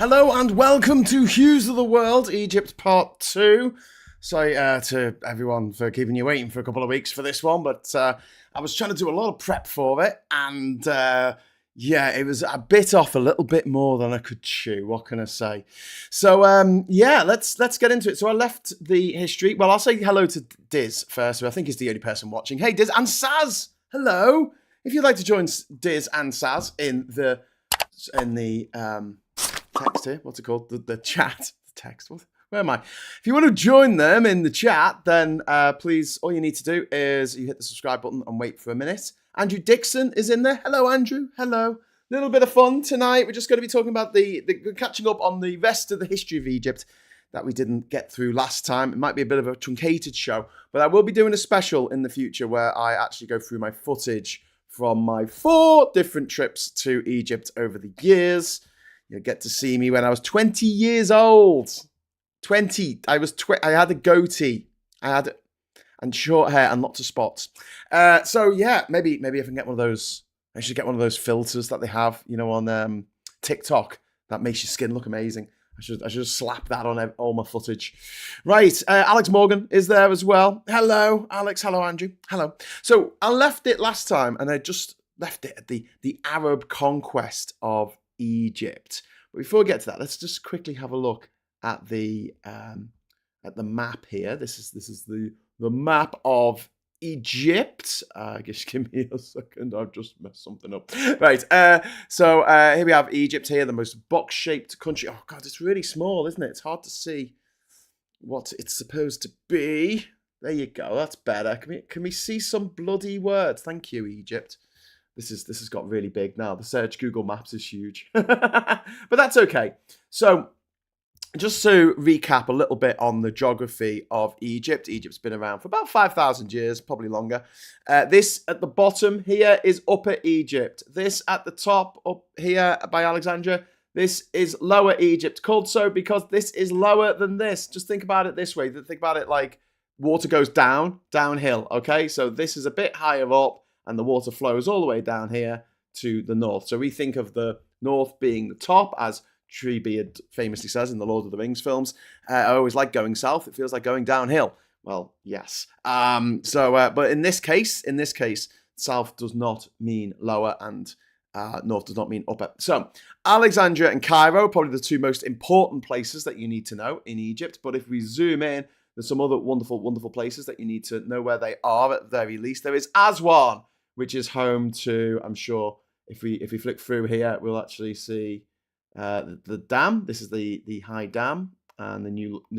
Hello and welcome to Hughes of the World, Egypt Part 2. Sorry to everyone for keeping you waiting for a couple of weeks for this one, but I was trying to do a lot of prep for it, and it was a bit off a little bit more than I could chew. What can I say? So let's get into it. So I left the history. Well, I'll say hello to Diz first, who I think is the only person watching. Hey, Diz and Saz, hello. If you'd like to join Diz and Saz in the text here, what's it called? The chat. The text. Where am I? If you want to join them in the chat, then please, all you need to do is you hit the subscribe button and wait for a minute. Andrew Dixon is in there. Hello, Andrew. Hello. Little bit of fun tonight. We're just going to be talking about the catching up on the rest of the history of Egypt that we didn't get through last time. It might be a bit of a truncated show, but I will be doing a special in the future where I actually go through my footage from my 4 different trips to Egypt over the years. You'll get to see me when I was 20 years old. 20. I had a goatee. And short hair and lots of spots. Maybe if I can get one of those. I should get one of those filters that they have, on TikTok that makes your skin look amazing. I should slap that on all my footage. Right, Alex Morgan is there as well. Hello, Alex. Hello, Andrew. Hello. So I left it last time, and I just left it at the Arab conquest of Egypt. But before we get to that, let's just quickly have a look at the map here. This is the map of Egypt. Just give me a second. I've just messed something up. Right. So here we have Egypt here, the most box-shaped country. Oh God, it's really small, isn't it? It's hard to see what it's supposed to be. There you go. That's better. Can we see some bloody words? Thank you, Egypt. This has got really big now. The search Google Maps is huge, but that's okay. So, just to recap a little bit on the geography of Egypt. Egypt's been around for about 5,000 years, probably longer. This at the bottom here is Upper Egypt. This at the top up here by Alexandria, this is Lower Egypt. Called so because this is lower than this. Just think about it this way. Think about it like water goes downhill, okay? So this is a bit higher up and the water flows all the way down here to the north. So we think of the north being the top, as Treebeard famously says in the Lord of the Rings films. I always like going south. It feels like going downhill. Well, yes. But in this case, south does not mean lower and north does not mean upper. So Alexandria and Cairo, probably the 2 most important places that you need to know in Egypt. But if we zoom in, there's some other wonderful, wonderful places that you need to know where they are at the very least. There is Aswan, which is home to, I'm sure, if we flick through here, we'll actually see the dam. This is the high dam and the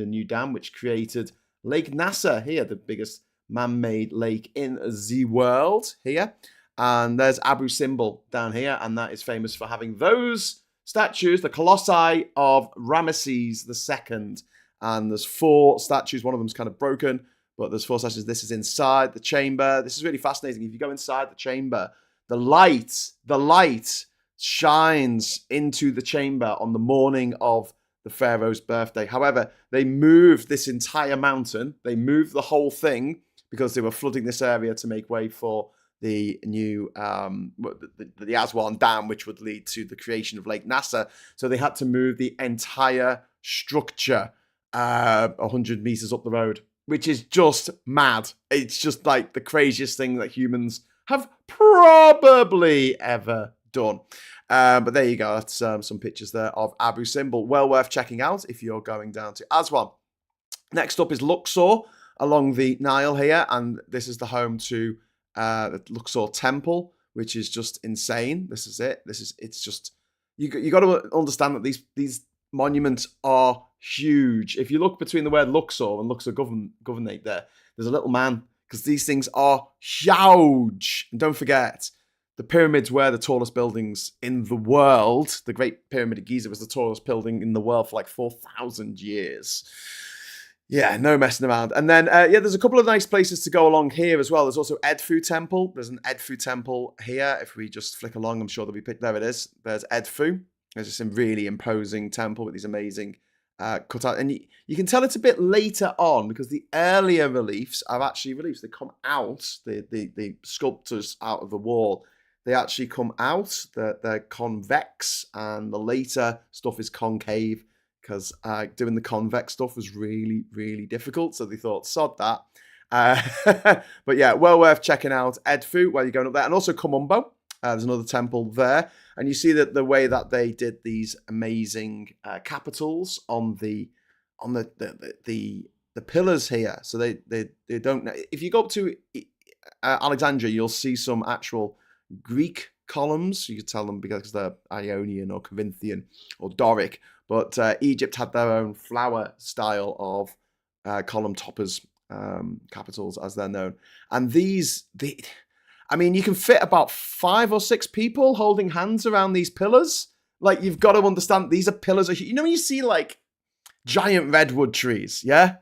new dam which created Lake Nasser here, the biggest man-made lake in the world here. And there's Abu Simbel down here, and that is famous for having those statues, the colossi of Ramesses II. And there's 4 statues. One of them's kind of broken, but there's 4 statues. This is inside the chamber. This is really fascinating. If you go inside the chamber, the light shines into the chamber on the morning of the Pharaoh's birthday. However, they moved this entire mountain. They moved the whole thing because they were flooding this area to make way for the new the Aswan Dam, which would lead to the creation of Lake Nasser. So they had to move the entire structure 100 meters up the road, which is just mad. It's just like the craziest thing that humans have probably ever done. But there you go. That's some pictures there of Abu Simbel. Well worth checking out if you're going down to Aswan. Next up is Luxor along the Nile here. And this is the home to the Luxor Temple, which is just insane. This is it. It's just, you got to understand that these monuments are huge. If you look between the word Luxor and Luxor Governorate there's a little man, because these things are huge. And don't forget, the pyramids were the tallest buildings in the world. The Great Pyramid of Giza was the tallest building in the world for like 4,000 years. Yeah, no messing around. And then, there's a couple of nice places to go along here as well. There's also Edfu Temple. There's an Edfu Temple here. If we just flick along, I'm sure there'll be picked. There it is. There's Edfu. There's just some really imposing temple with these amazing cutout. And you can tell it's a bit later on because the earlier reliefs are actually reliefs. They come out, the sculptures out of the wall. they actually come out. They're convex, and the later stuff is concave because doing the convex stuff was really, really difficult. So they thought, sod that. But yeah, well worth checking out Edfu while you're going up there, and also Komumbo. There's another temple there, and you see that the way that they did these amazing capitals on the pillars here. So they don't. If you go up to Alexandria, you'll see some actual Greek columns. You could tell them because they're Ionian or Corinthian or Doric. But Egypt had their own flower style of column toppers, capitals as they're known. And I mean, you can fit about 5 or 6 people holding hands around these pillars. Like, you've got to understand, these are pillars. You know when you see, like, giant redwood trees, yeah?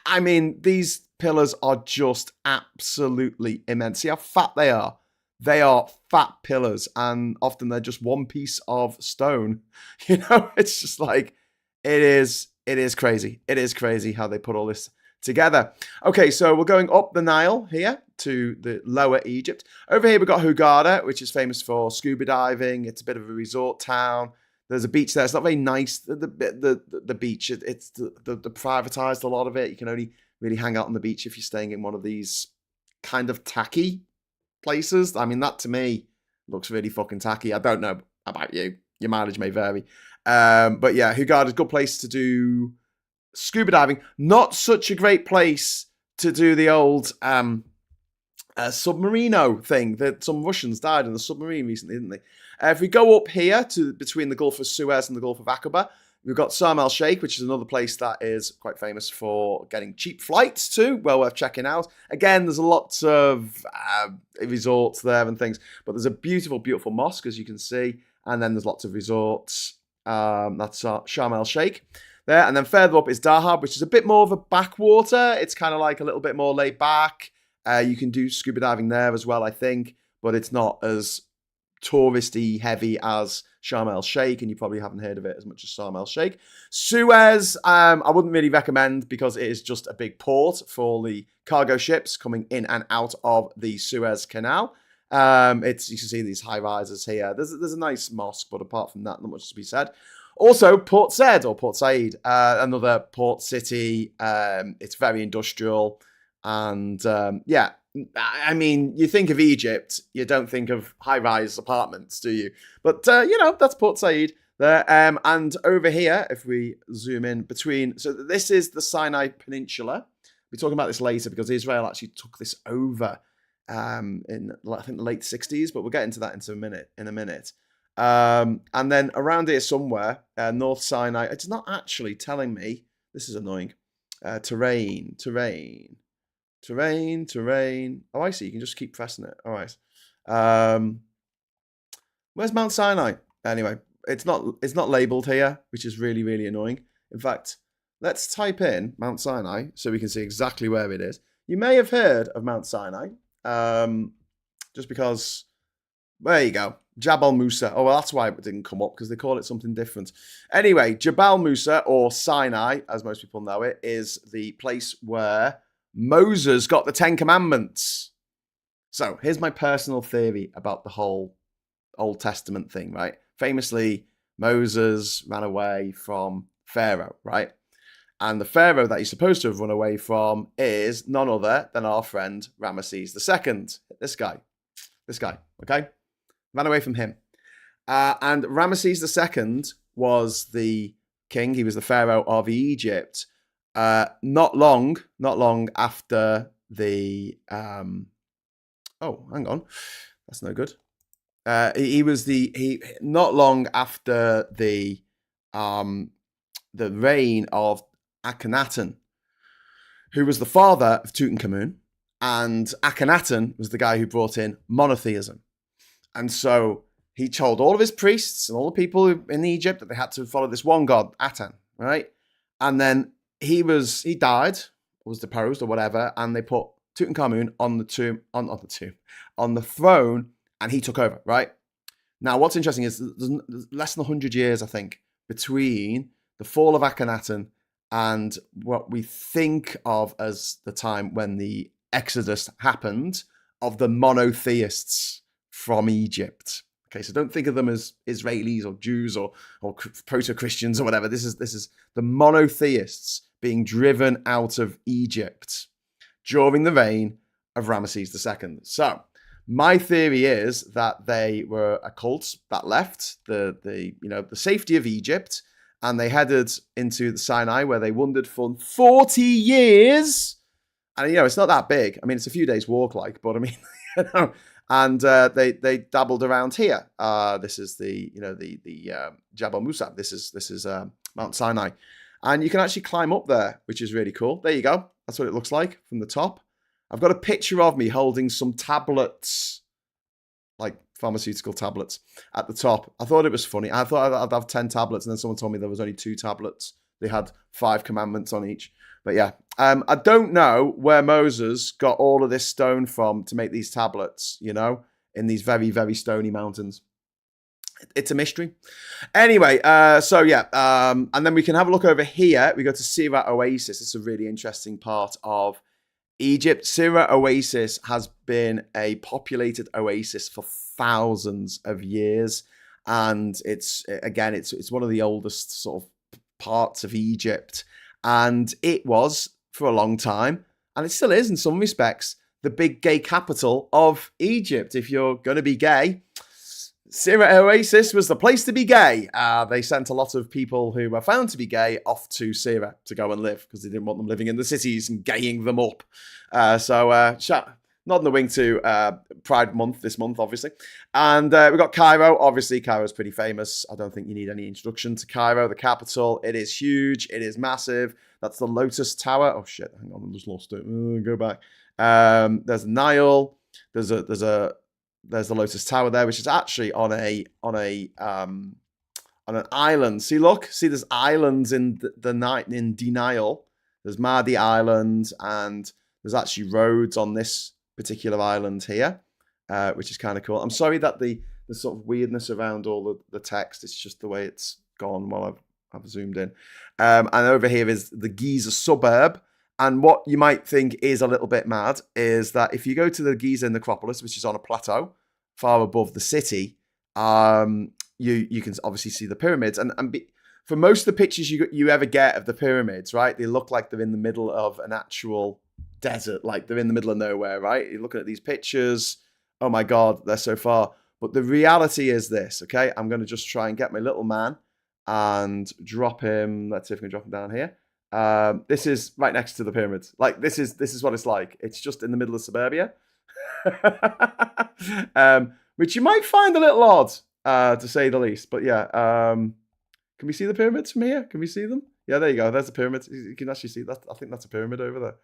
I mean, these pillars are just absolutely immense. See how fat they are? They are fat pillars, and often they're just one piece of stone. You know, it's just like, it is crazy. It is crazy how they put all this together. Okay, so we're going up the Nile here to the lower Egypt. Over here we've got Hurghada, which is famous for scuba diving. It's a bit of a resort town. There's a beach there. It's not very nice, the beach. It's the privatized a lot of it. You can only really hang out on the beach if you're staying in one of these kind of tacky places. I mean, that to me looks really fucking tacky. I don't know about you. Your mileage may vary. But yeah, Hurghada is a good place to do scuba diving. Not such a great place to do the old submarino thing that some Russians died in the submarine recently, didn't they? If we go up here to between the Gulf of Suez and the Gulf of Aqaba, we've got Sharm el Sheikh, which is another place that is quite famous for getting cheap flights to. Well worth checking out. Again, there's a lot of resorts there and things, but there's a beautiful, beautiful mosque, as you can see, and then there's lots of resorts. That's Sharm el Sheikh there, and then further up is Dahab, which is a bit more of a backwater. It's kind of like a little bit more laid back. You can do scuba diving there as well, I think, but it's not as touristy heavy as Sharm el Sheikh, and you probably haven't heard of it as much as Sharm el Sheikh. Suez, I wouldn't really recommend because it is just a big port for the cargo ships coming in and out of the Suez Canal. You can see these high rises here. There's a nice mosque, but apart from that, not much to be said. Also, Port Said or Port Said, another port city. It's very industrial. And yeah, I mean, you think of Egypt, you don't think of high-rise apartments, do you? But, you know, that's Port Said there. And over here, if we zoom in between, so this is the Sinai Peninsula. We're talking about this later because Israel actually took this over in, I think, the late 60s, but we'll get into that in a minute. And then around here somewhere, North Sinai, it's not actually telling me, this is annoying, terrain. Oh, I see. You can just keep pressing it. All right. Where's Mount Sinai? Anyway, it's not labeled here, which is really, really annoying. In fact, let's type in Mount Sinai so we can see exactly where it is. You may have heard of Mount Sinai, just because. There you go. Jabal Musa. Oh, well, that's why it didn't come up, because they call it something different. Anyway, Jabal Musa, or Sinai, as most people know it, is the place where Moses got the 10 Commandments. So here's my personal theory about the whole Old Testament thing, right? Famously, Moses ran away from Pharaoh, right? And the Pharaoh that he's supposed to have run away from is none other than our friend Ramesses II. This guy, okay? Ran away from him. And Ramesses II was the king. He was the Pharaoh of Egypt. Not long after the oh, hang on, that's no good. He not long after the reign of Akhenaten, who was the father of Tutankhamun, and Akhenaten was the guy who brought in monotheism, and so he told all of his priests and all the people in Egypt that they had to follow this one god, Aten, right? And then he died, was deposed or whatever, and they put Tutankhamun on the throne, and he took over, right? Now, what's interesting is there's less than 100 years, I think, between the fall of Akhenaten and what we think of as the time when the Exodus happened of the monotheists from Egypt. Okay, so don't think of them as Israelis or Jews or proto-Christians or whatever. This is the monotheists being driven out of Egypt during the reign of Ramesses II. So my theory is that they were a cult that left the safety of Egypt, and they headed into the Sinai, where they wandered for 40 years. And it's not that big. I mean, it's a few days walk, but I mean, and they dabbled around here. This is the Jabal Musa. This is Mount Sinai, and you can actually climb up there, which is really cool. There you go. That's what it looks like from the top. I've got a picture of me holding some tablets, like pharmaceutical tablets, at the top. I thought it was funny. I thought I'd have 10 tablets, and then someone told me there was only 2 tablets. They had 5 commandments on each. But yeah, I don't know where Moses got all of this stone from to make these tablets, in these very, very stony mountains. It's a mystery. Anyway, so yeah, and then we can have a look over here. We go to Sirah Oasis. It's a really interesting part of Egypt. Sirah Oasis has been a populated oasis for thousands of years, and it's one of the oldest sort of parts of Egypt, and it was for a long time, and it still is in some respects, the big gay capital of Egypt. If you're going to be gay, Sirah Oasis was the place to be gay. They sent a lot of people who were found to be gay off to Sirah to go and live, because they didn't want them living in the cities and gaying them up. Nodding the wing to Pride Month this month, obviously. And we've got Cairo. Obviously, Cairo's pretty famous. I don't think you need any introduction to Cairo, the capital. It is huge. It is massive. That's the Lotus Tower. Oh, shit. Hang on. I just lost it. Go back. There's Nile. There's the Lotus Tower there, which is actually on an island. See, look. See, there's islands in the night in Nile. There's Mahdi Island, and there's actually roads on this particular island here, which is kind of cool. I'm sorry that the sort of weirdness around all the text, it's just the way it's gone while I've zoomed in. And over here is the Giza suburb. And what you might think is a little bit mad is that if you go to the Giza necropolis, which is on a plateau far above the city, you can obviously see the pyramids. For most of the pictures you ever get of the pyramids, right, they look like they're in the middle of an actual desert, like they're in the middle of nowhere, right? You're looking at these pictures, oh my God, they're so far. But the reality is this, okay? I'm going to just try and get my little man and drop him. Let's see if we can drop him down here. This is right next to the pyramids. Like, this is what it's like. It's just in the middle of suburbia. Which you might find a little odd, to say the least. But yeah, can we see the pyramids from here? Can we see them? Yeah, there you go. There's the pyramids. You can actually see that. I think that's a pyramid over there.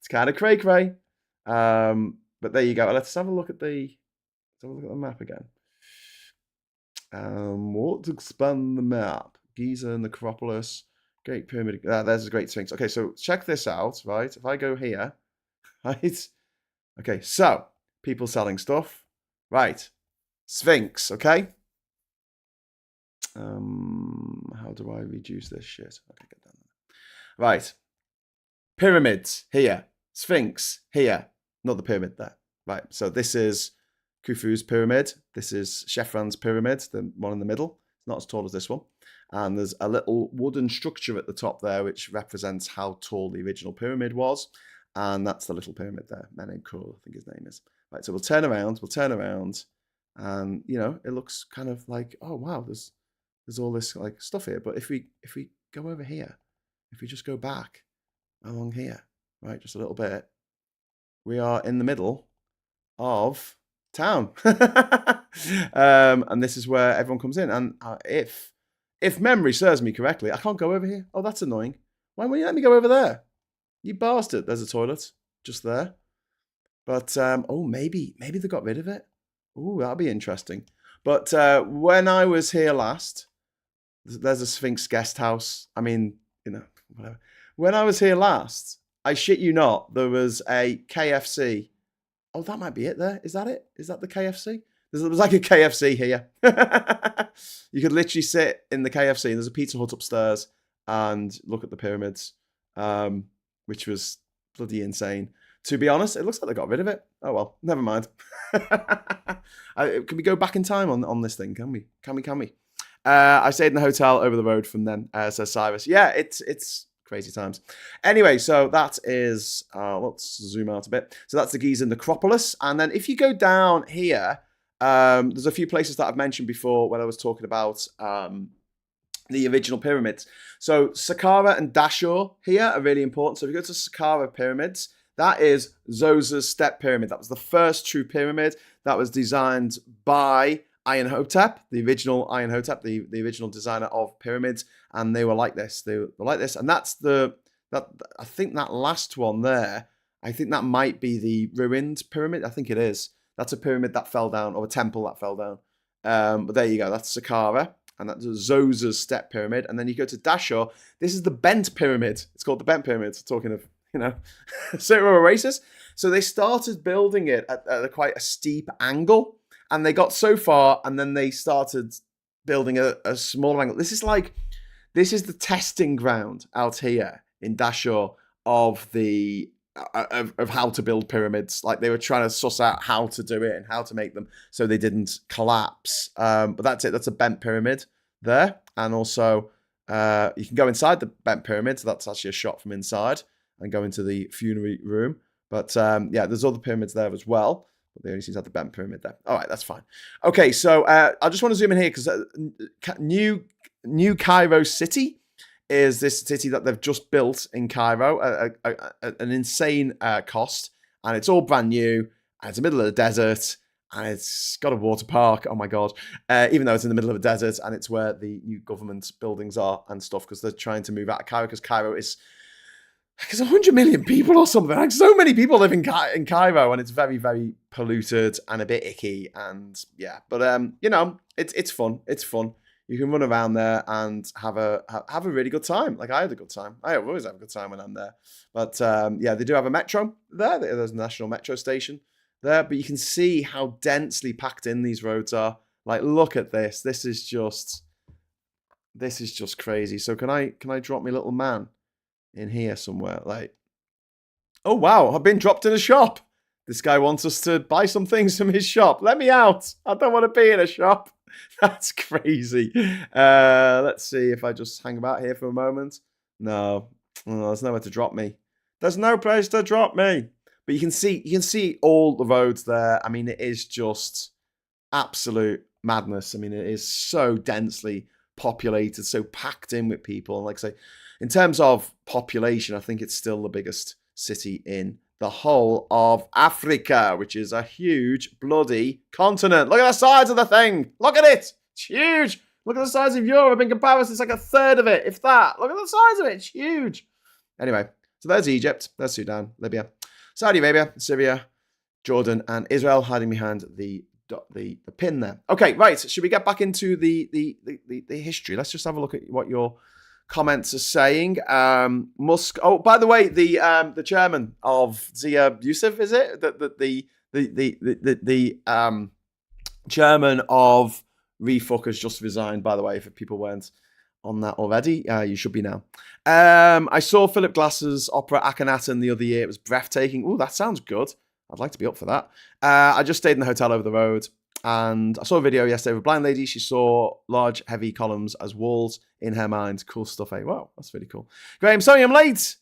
It's kind of cray-cray. But there you go. Let's have a look at the map again. Let's expand the map. Giza, Necropolis, Great Pyramid. There's a Great Sphinx. Okay, so check this out, right? If I go here, right? Okay, so people selling stuff. Right. Sphinx, okay? How do I reduce this shit? Okay, get down there. Right. Pyramids here. Sphinx here. Another pyramid there. Right. So this is Khufu's pyramid. This is Chephrans' pyramid, the one in the middle. It's not as tall as this one. And there's a little wooden structure at the top there, which represents how tall the original pyramid was. And that's the little pyramid there. Menenkur, I think his name is. Right. So we'll turn around. And, it looks kind of like, oh, wow, there's all this like stuff here. But if we go over here, if we just go back along here, right, just a little bit, we are in the middle of town. And this is where everyone comes in. And if memory serves me correctly, I can't go over here. Oh, that's annoying. Why won't you let me go over there? You bastard. There's a toilet just there. But, maybe they got rid of it. Ooh, that'll be interesting. But when I was here last, there's a Sphinx guest house. I mean, whatever. When I was here last, I shit you not, there was a KFC. Oh, that might be it there. Is that it? Is that the KFC? There's like a KFC here. You could literally sit in the KFC, and there's a Pizza Hut upstairs and look at the pyramids, which was bloody insane. To be honest, it looks like they got rid of it. Oh well, never mind. Can we go back in time on this thing? Can we? Can we? I stayed in the hotel over the road from them, says Cyrus. Yeah, it's crazy times. Anyway, so that is, let's zoom out a bit. So that's the Giza necropolis. And then if you go down here, there's a few places that I've mentioned before when I was talking about the original pyramids. So Saqqara and Dashur here are really important. So if you go to Saqqara pyramids, that is Zoser's step pyramid. That was the first true pyramid that was designed by Amenhotep, the original Amenhotep, the original designer of pyramids, and they were like this. They were like this, and that's I think that last one there. I think that might be the ruined pyramid. I think it is. That's a pyramid that fell down, or a temple that fell down. But there you go. That's Saqqara, and that's Zoser's step pyramid. And then you go to Dashur. This is the bent pyramid. It's called the bent pyramid. Talking of certain races. So they started building it at quite a steep angle. And they got so far, and then they started building a smaller angle. This is the testing ground out here in Dashur of of how to build pyramids. Like they were trying to suss out how to do it and how to make them so they didn't collapse. But that's it. That's a bent pyramid there, and also you can go inside the bent pyramid. So that's actually a shot from inside, and go into the funerary room. But yeah, there's other pyramids there as well. They only seem to have the bent pyramid there. All right, that's fine. Okay, so I just want to zoom in here because New Cairo City is this city that they've just built in Cairo, an insane cost, and it's all brand new, and it's in the middle of the desert, and it's got a water park. Oh my God. Even though it's in the middle of a desert, and it's where the new government buildings are and stuff, because they're trying to move out of Cairo, because Cairo is... There's 100 million people or something. Like so many people live in Cairo, and it's very, very polluted and a bit icky. And yeah, but it's fun. It's fun. You can run around there and have a really good time. Like I had a good time. I always have a good time when I'm there. But yeah, they do have a metro there. There's a national metro station there. But you can see how densely packed in these roads are. Like, look at this. This is just crazy. So can I drop my little man in here somewhere? Like, oh wow, I've been dropped in a shop. This guy wants us to buy some things from his shop. Let me out. I don't want to be in a shop. That's crazy. Let's see if I just hang about here for a moment. No, there's nowhere to drop me. There's no place to drop me. But you can see all the roads there. I mean, it is just absolute madness. I mean, it is so densely populated, so packed in with people. And like I say, in terms of population, I think it's still the biggest city in the whole of Africa, which is a huge bloody continent. Look at the size of the thing. Look at it. It's huge. Look at the size of Europe in comparison. It's like a third of it, if that. Look at the size of it. It's huge. Anyway, so there's Egypt. There's Sudan, Libya, Saudi Arabia, Syria, Jordan, and Israel hiding behind the pin there. Okay, right. Should we get back into the history? Let's just have a look at what your comments are saying. Musk. Oh, by the way, the chairman of Zia Yusuf, is it the chairman of Refuck has just resigned. By the way, if people weren't on that already, you should be now. I saw Philip Glass's opera Akhenaten the other year. It was breathtaking. Oh, that sounds good. I'd like to be up for that. I just stayed in the hotel over the road, and I saw a video yesterday of a blind lady. She saw large, heavy columns as walls in her mind. Cool stuff, eh? Wow, that's really cool. Graham, sorry I'm late.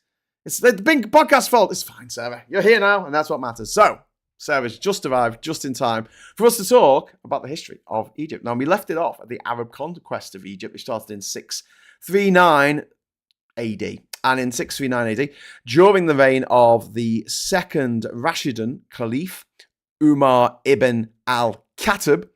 It's the big podcast fault. It's fine, Sarah. You're here now, and that's what matters. So, Sarah's just arrived just in time for us to talk about the history of Egypt. Now, we left it off at the Arab conquest of Egypt, which started in 639 AD. And in 639 AD, during the reign of the second Rashidun Caliph, Umar ibn al-Khattab,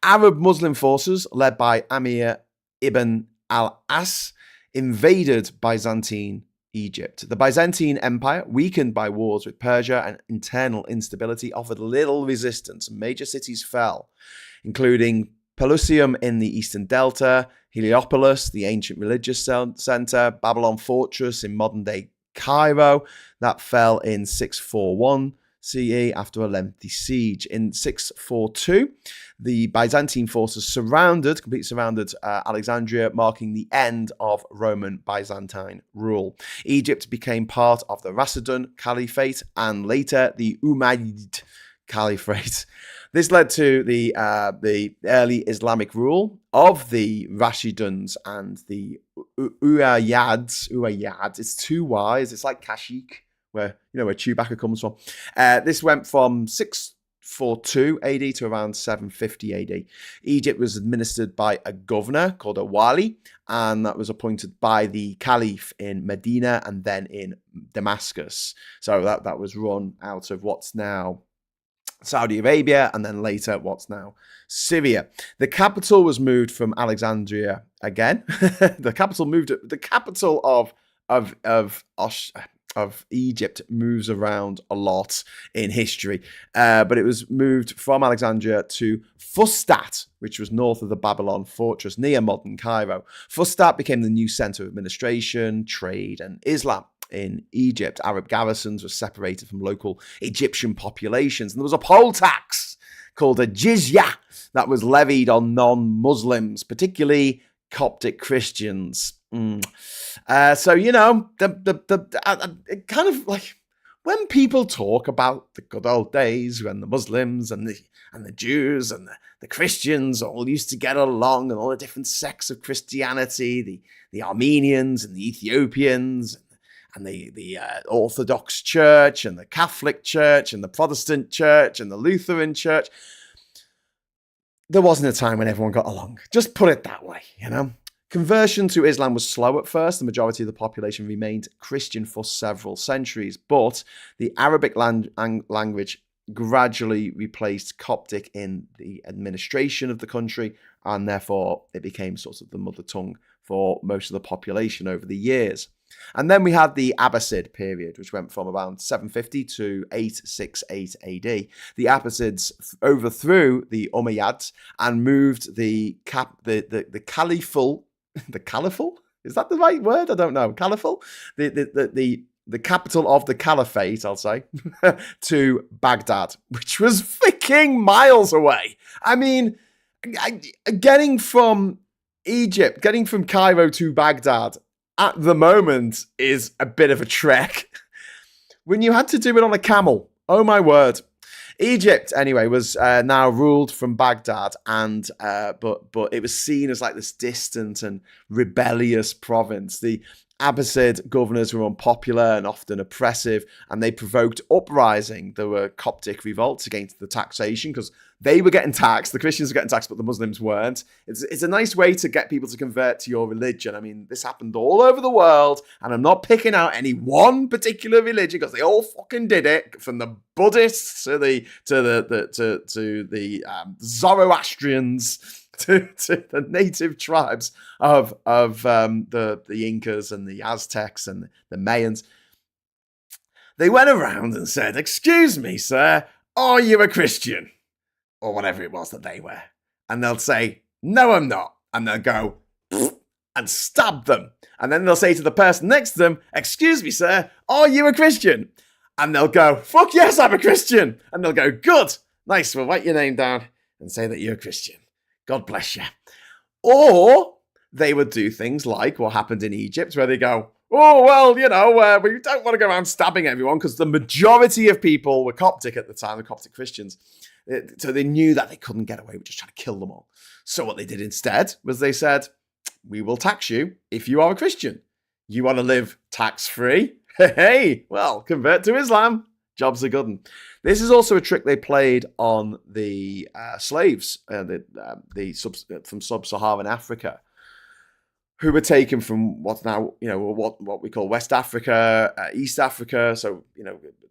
Arab Muslim forces led by Amir ibn al-As invaded Byzantine Egypt. The Byzantine Empire, weakened by wars with Persia and internal instability, offered little resistance. Major cities fell, including Pelusium in the eastern delta, Heliopolis, the ancient religious center, Babylon Fortress in modern-day Cairo, that fell in 641. CE after a lengthy siege. In 642, the Byzantine forces completely surrounded Alexandria, marking the end of Roman Byzantine rule. Egypt became part of the Rashidun Caliphate and later the Umayyad Caliphate. This led to the early Islamic rule of the Rashiduns and the Umayyads. Umayyad. It's two Y's. It's like Kashyyyk, where Chewbacca comes from. This went from 642 AD to around 750 AD. Egypt was administered by a governor called a wali, and that was appointed by the caliph in Medina and then in Damascus. So that was run out of what's now Saudi Arabia, and then later what's now Syria. The capital was moved from Alexandria again. The capital of Egypt moves around a lot in history, but it was moved from Alexandria to Fustat, which was north of the Babylon fortress near modern Cairo. Fustat became the new center of administration, trade, and Islam. In Egypt, Arab garrisons were separated from local Egyptian populations, and there was a poll tax called a jizya that was levied on non-Muslims, particularly Coptic Christians. So it kind of like when people talk about the good old days when the Muslims and the Jews and the Christians all used to get along, and all the different sects of Christianity, the Armenians and the Ethiopians, and the Orthodox Church and the Catholic Church and the Protestant Church and the Lutheran Church. There wasn't a time when everyone got along. Just put it that way, Conversion to Islam was slow at first. The majority of the population remained Christian for several centuries, but the Arabic language gradually replaced Coptic in the administration of the country, and therefore it became sort of the mother tongue for most of the population over the years. And then we had the Abbasid period, which went from around 750 to 868 AD. The Abbasids overthrew the Umayyads and moved the caliphal. The caliphal? Is that the right word? I don't know. Caliphal? The capital of the caliphate, I'll say, to Baghdad, which was freaking miles away. I mean, getting from Egypt, getting from Cairo to Baghdad at the moment is a bit of a trek. When you had to do it on a camel, oh my word. Egypt, anyway, was now ruled from Baghdad, and but it was seen as like this distant and rebellious province. The Abbasid governors were unpopular and often oppressive, and they provoked uprising. There were Coptic revolts against the taxation because they were getting taxed. The Christians were getting taxed, but the Muslims weren't. It's a nice way to get people to convert to your religion. I mean, this happened all over the world, and I'm not picking out any one particular religion because they all fucking did it, from the Buddhists to the Zoroastrians to the native tribes of the Incas and the Aztecs and the Mayans. They went around and said, "Excuse me, sir, are you a Christian?" Or whatever it was that they were. And they'll say, "No, I'm not." And they'll go and stab them. And then they'll say to the person next to them, "Excuse me, sir, are you a Christian?" And they'll go, "Fuck yes, I'm a Christian." And they'll go, "Good, nice, we'll write your name down and say that you're a Christian. God bless you." Or they would do things like what happened in Egypt, where they go, "Oh, well, we don't want to go around stabbing everyone," because the majority of people were Coptic at the time, the Coptic Christians. So they knew that they couldn't get away with just trying to kill them all. So what they did instead was they said, "We will tax you if you are a Christian. You want to live tax-free? Hey, well, convert to Islam. Jobs are good." This is also a trick they played on the slaves from sub-Saharan Africa, who were taken from what's now, what we call West Africa, East Africa. So,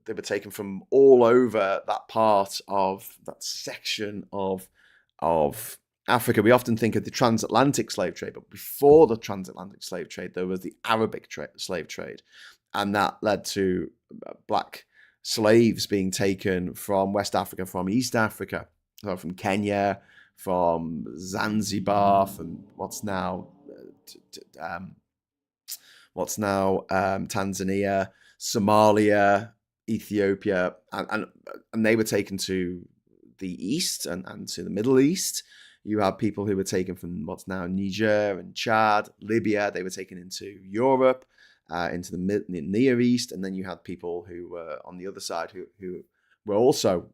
they were taken from all over that part of that section of Africa. We often think of the transatlantic slave trade, but before the transatlantic slave trade, there was the Arabic slave trade. And that led to black slaves being taken from West Africa, from East Africa, so from Kenya, from Zanzibar, from what's now Tanzania, Somalia, Ethiopia, and they were taken to the east and to the Middle East. You had people who were taken from what's now Niger and Chad, Libya. They were taken into Europe, into the Near East, and then you had people who were on the other side who were also,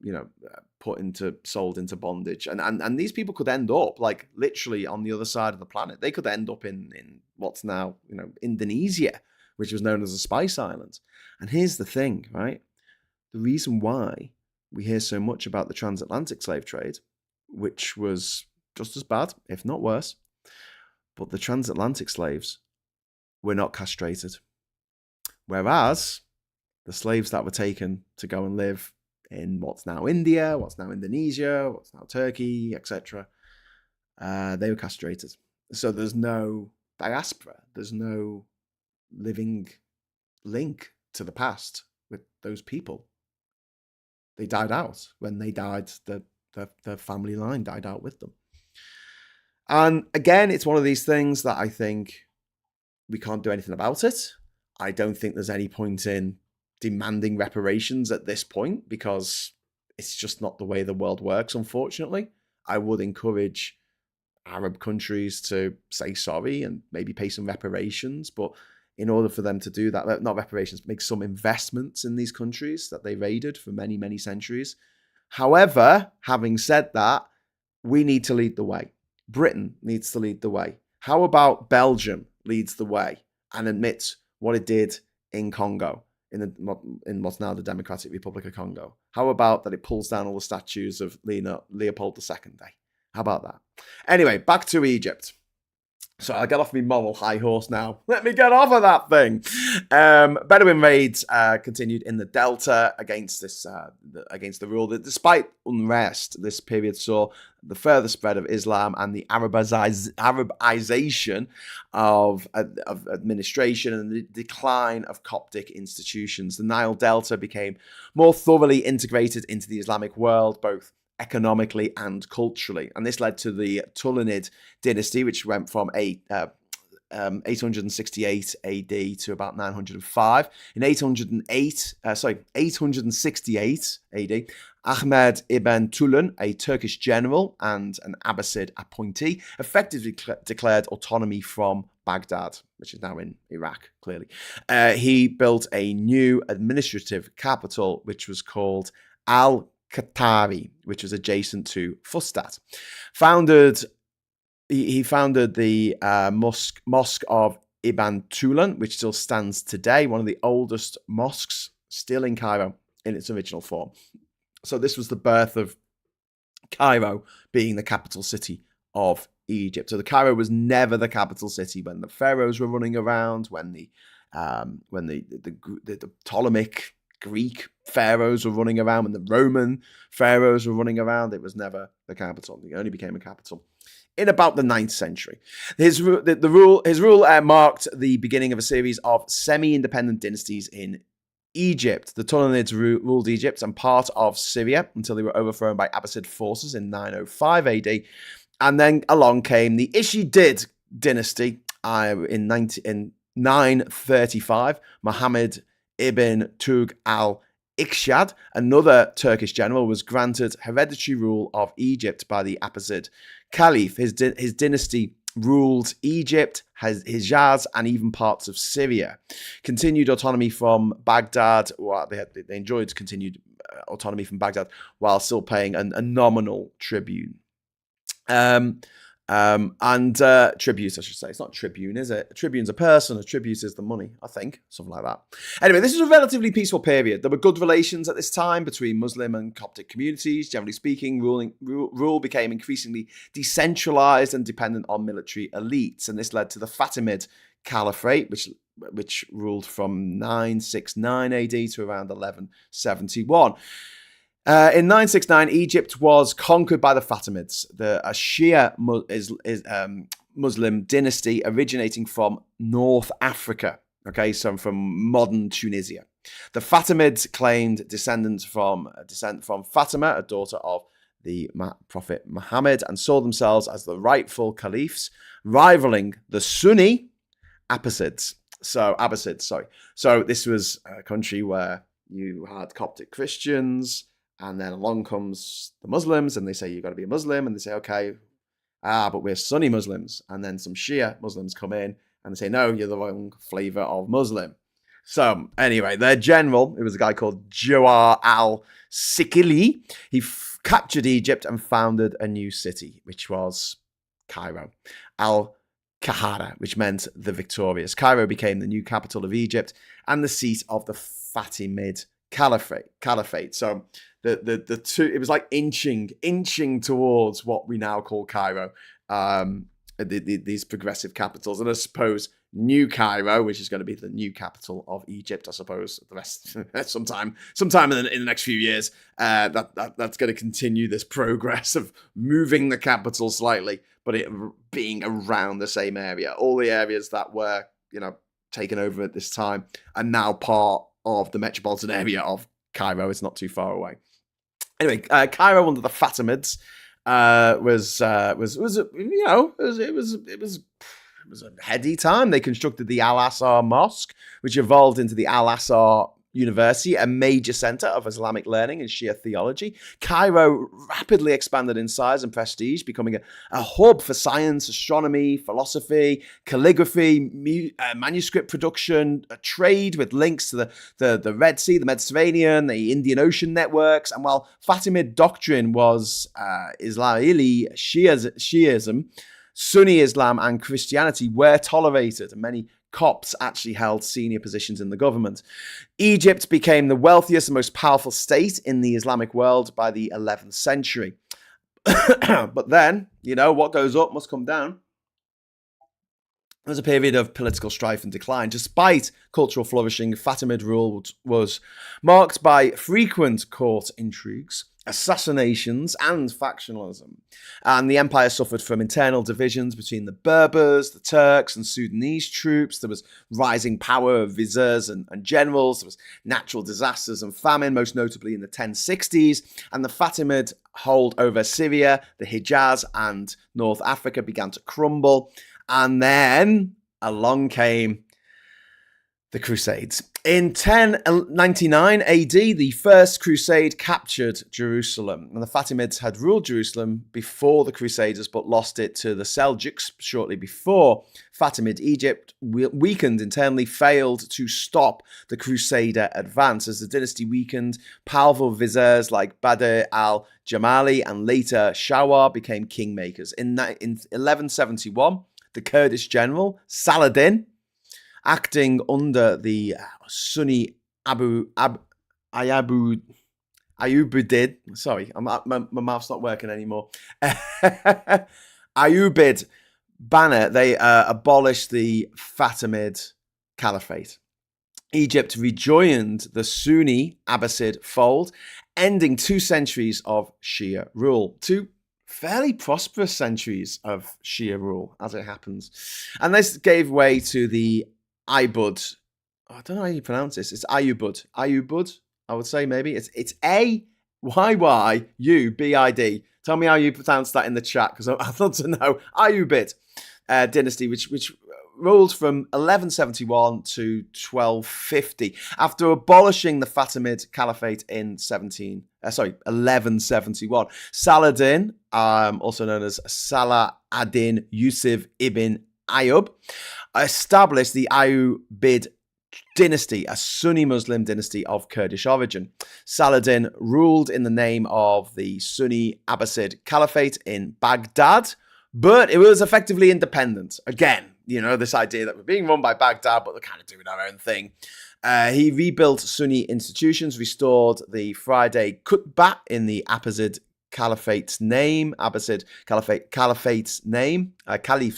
sold into bondage. And these people could end up like literally on the other side of the planet. They could end up in what's now, Indonesia, which was known as the Spice Islands. And here's the thing, right? The reason why we hear so much about the transatlantic slave trade, which was just as bad, if not worse, but the transatlantic slaves were not castrated. Whereas the slaves that were taken to go and live in what's now India, what's now Indonesia, what's now Turkey, etc., they were castrated. So there's no diaspora, there's no living link to the past with those people. They died out. When they died, the family line died out with them. And again, it's one of these things that I think we can't do anything about it. I don't think there's any point in demanding reparations at this point because it's just not the way the world works, unfortunately. I would encourage Arab countries to say sorry and maybe pay some reparations, but in order for them to do that, not reparations, make some investments in these countries that they raided for many, many centuries. However, having said that, we need to lead the way. Britain needs to lead the way. How about Belgium leads the way and admits what it did in Congo, in what's now the Democratic Republic of Congo? How about that it pulls down all the statues of Leopold II Day? How about that? Anyway, back to Egypt. So I get off my moral high horse now. Let me get off of that thing. Bedouin raids continued in the Delta against the rule. Despite unrest, this period saw the further spread of Islam and the Arabization of administration and the decline of Coptic institutions. The Nile Delta became more thoroughly integrated into the Islamic world, both economically and culturally. And this led to the Ptolemid dynasty, which went from 868 AD to about 905. In 868 AD, Ahmed ibn Tulun, a Turkish general and an Abbasid appointee, effectively declared autonomy from Baghdad, which is now in Iraq, clearly. He built a new administrative capital, which was called Al-Qatari, which was adjacent to Fustat. He founded the Mosque of Ibn Tulun, which still stands today, one of the oldest mosques still in Cairo in its original form. So this was the birth of Cairo being the capital city of Egypt. So the Cairo was never the capital city when the Pharaohs were running around, when the Ptolemaic Greek pharaohs were running around, when the Roman pharaohs were running around. It was never the capital. It only became a capital in about the 9th century. His rule marked the beginning of a series of semi-independent dynasties in Egypt. The Ptolemies ruled Egypt and part of Syria until they were overthrown by Abbasid forces in 905 AD. And then along came the Ishidid dynasty in 935. Muhammad ibn Tugh al-Ikshad, another Turkish general, was granted hereditary rule of Egypt by the Abbasid Caliph. His dynasty ruled Egypt, Hijaz, and even parts of Syria. Continued autonomy from Baghdad. Well, they enjoyed continued autonomy from Baghdad while still paying a nominal tribute. Tribute, I should say. It's not tribune, is it? A tribune's a person, a tribute is the money, I think. Something like that. Anyway, this was a relatively peaceful period. There were good relations at this time between Muslim and Coptic communities. Generally speaking, rule became increasingly decentralized and dependent on military elites. And this led to the Fatimid Caliphate, which ruled from 969 AD to around 1171. In 969, Egypt was conquered by the Fatimids, a Shia Muslim dynasty originating from North Africa, so from modern Tunisia. The Fatimids claimed descent from Fatima, a daughter of the Prophet Muhammad, and saw themselves as the rightful caliphs, rivaling the Sunni Abbasids. So this was a country where you had Coptic Christians, and then along comes the Muslims, and they say you've got to be a Muslim, and they say, okay, but we're Sunni Muslims. And then some Shia Muslims come in, and they say, no, you're the wrong flavor of Muslim. So anyway, their general, it was a guy called Jawar al-Sikili, he captured Egypt and founded a new city, which was Cairo. Al-Kahara, which meant the victorious. Cairo became the new capital of Egypt and the seat of the Fatimid Caliphate. So the two, it was like inching towards what we now call Cairo, these progressive capitals. And I suppose New Cairo, which is going to be the new capital of Egypt, I suppose, the rest sometime in the next few years, that's going to continue this progress of moving the capital slightly, but it being around the same area. All the areas that were, taken over at this time are now part of the metropolitan area of Cairo. It's not too far away. Anyway, Cairo under the Fatimids was a heady time. They constructed the Al-Azhar Mosque, which evolved into the Al-Azhar University, a major center of Islamic learning and Shia theology. Cairo rapidly expanded in size and prestige, becoming a hub for science, astronomy, philosophy, calligraphy, manuscript production, a trade with links to the Red Sea, the Mediterranean, the Indian Ocean networks. And while Fatimid doctrine was Ismaili Shiism, Sunni Islam and Christianity were tolerated, and many Copts actually held senior positions in the government. Egypt became the wealthiest and most powerful state in the Islamic world by the 11th century. But then, what goes up must come down. There was a period of political strife and decline. Despite cultural flourishing, Fatimid rule was marked by frequent court intrigues, assassinations, and factionalism. And the empire suffered from internal divisions between the Berbers, the Turks, and Sudanese troops. There was rising power of viziers and generals. There was natural disasters and famine, most notably in the 1060s. And the Fatimid hold over Syria, the Hijaz, and North Africa began to crumble. And then along came the Crusades. In 1099 AD, the First Crusade captured Jerusalem. And the Fatimids had ruled Jerusalem before the Crusaders, but lost it to the Seljuks shortly before. Fatimid Egypt, weakened internally, failed to stop the Crusader advance. As the dynasty weakened, powerful viziers like Badr al-Jamali and later Shawar became kingmakers. In 1171, the Kurdish general Saladin, acting under the Sunni Ayyubid. Sorry, my mouth's not working anymore. Ayyubid banner, they abolished the Fatimid Caliphate. Egypt rejoined the Sunni Abbasid fold, ending 2 centuries of Shia rule. 2 fairly prosperous centuries of Shia rule, as it happens. And this gave way to the Ayyubid. I don't know how you pronounce this. It's Ayyubid. Ayyubid, I would say maybe. It's Ayyubid. Tell me how you pronounce that in the chat, because I'd love to know. Ayyubid dynasty, which ruled from 1171 to 1250. After abolishing the Fatimid Caliphate in 1171, Saladin, also known as Salah ad-Din Yusuf ibn Ayyub, established the Ayyubid dynasty, a Sunni Muslim dynasty of Kurdish origin. Saladin ruled in the name of the Sunni Abbasid Caliphate in Baghdad, but it was effectively independent. Again, this idea that we're being run by Baghdad, but they're kind of doing our own thing. He rebuilt Sunni institutions, restored the Friday Khutbah in the Abbasid Caliphate's name. Caliph,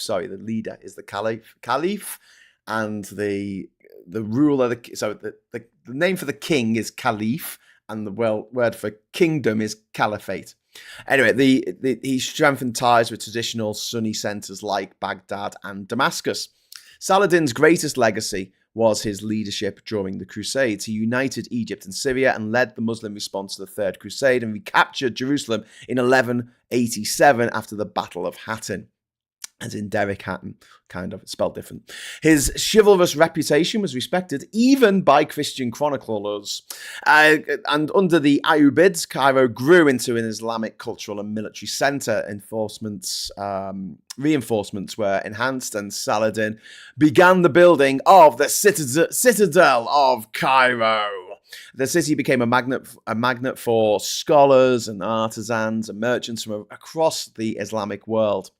the leader is the Caliph, and the ruler, the name for the king is Caliph, and the word for kingdom is Caliphate. Anyway, he strengthened ties with traditional Sunni centers like Baghdad and Damascus. Saladin's greatest legacy was his leadership during the Crusades. He united Egypt and Syria and led the Muslim response to the Third Crusade and recaptured Jerusalem in 1187 after the Battle of Hattin. as in Derek Hatton, kind of, spelled different. His chivalrous reputation was respected even by Christian chroniclers. And under the Ayyubids, Cairo grew into an Islamic cultural and military center. Reinforcements were enhanced, and Saladin began the building of the citadel of Cairo. The city became a magnet for scholars and artisans and merchants from across the Islamic world.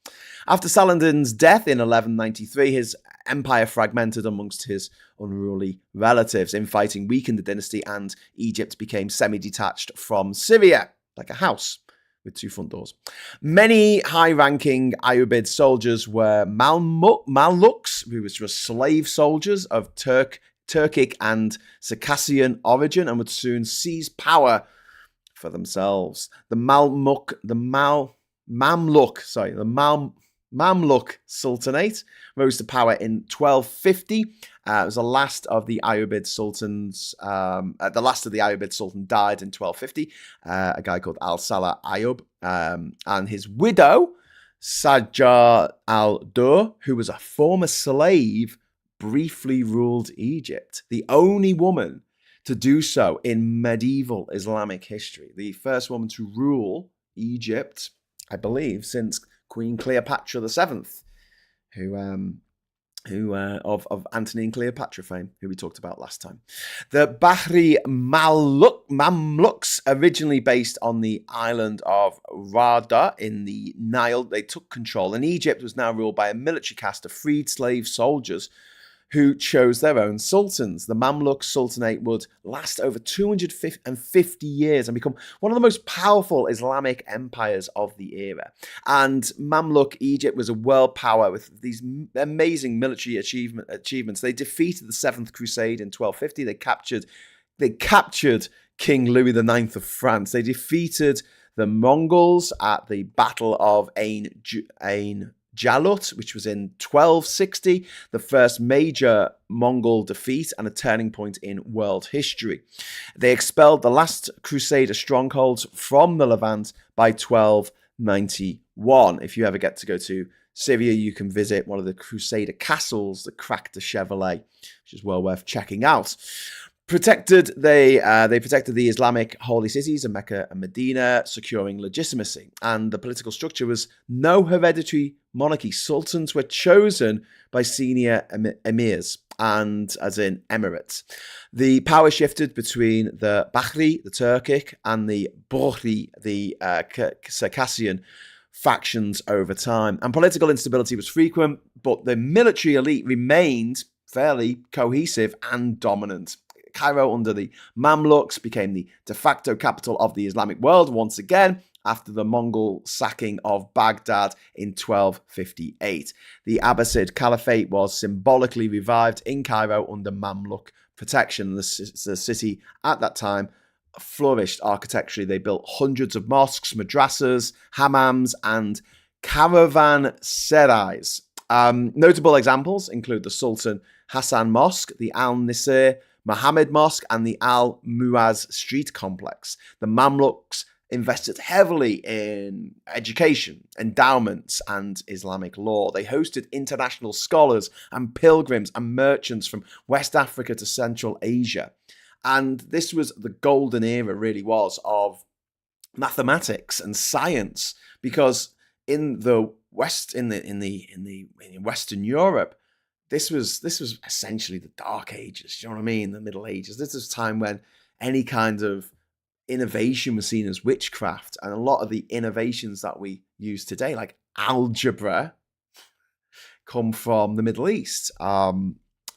After Saladin's death in 1193, his empire fragmented amongst his unruly relatives. Infighting weakened the dynasty, and Egypt became semi-detached from Syria, like a house with two front doors. Many high-ranking Ayyubid soldiers were Mamluks, who were slave soldiers of Turkic and Circassian origin, and would soon seize power for themselves. The Mamluk Sultanate rose to power in 1250. It was the last of the Ayyubid sultans. The last of the Ayyubid sultan died in 1250. A guy called Al-Salah Ayyub, and his widow Sajjar al-Dur, who was a former slave, briefly ruled Egypt. The only woman to do so in medieval Islamic history. The first woman to rule Egypt, I believe, since Queen Cleopatra VII, of Antony and Cleopatra fame, who we talked about last time. The Bahri Mamluks, originally based on the island of Rada in the Nile, they took control, and Egypt was now ruled by a military caste of freed slave soldiers who chose their own sultans. The Mamluk Sultanate would last over 250 years and become one of the most powerful Islamic empires of the era. And Mamluk Egypt was a world power with these amazing military achievements. They defeated the Seventh Crusade in 1250. They captured King Louis IX of France. They defeated the Mongols at the Battle of Ain Jalut, which was in 1260, the first major Mongol defeat and a turning point in world history. They expelled the last Crusader strongholds from the Levant by 1291. If you ever get to go to Syria, you can visit one of the Crusader castles, the Crac de Chevalet, which is well worth checking out. They protected the Islamic holy cities of Mecca and Medina, securing legitimacy. And the political structure was no hereditary monarchy. Sultans were chosen by senior emirs, and as in emirates. The power shifted between the Bahri, the Turkic, and the Bohri, the Circassian factions over time. And political instability was frequent, but the military elite remained fairly cohesive and dominant. Cairo under the Mamluks became the de facto capital of the Islamic world once again after the Mongol sacking of Baghdad in 1258. The Abbasid Caliphate was symbolically revived in Cairo under Mamluk protection. The city at that time flourished architecturally. They built hundreds of mosques, madrasas, hammams, and caravanserais. Notable examples include the Sultan Hassan Mosque, the Al-Nisir Muhammad Mosque, and the Al-Muaz Street Complex. The Mamluks invested heavily in education, endowments, and Islamic law. They hosted international scholars and pilgrims and merchants from West Africa to Central Asia. And this was the golden era, really was, of mathematics and science, because in the West, in Western Europe, this was essentially the Dark Ages. Do you know what I mean? The Middle Ages. This is a time when any kind of innovation was seen as witchcraft, and a lot of the innovations that we use today, like algebra, come from the Middle East.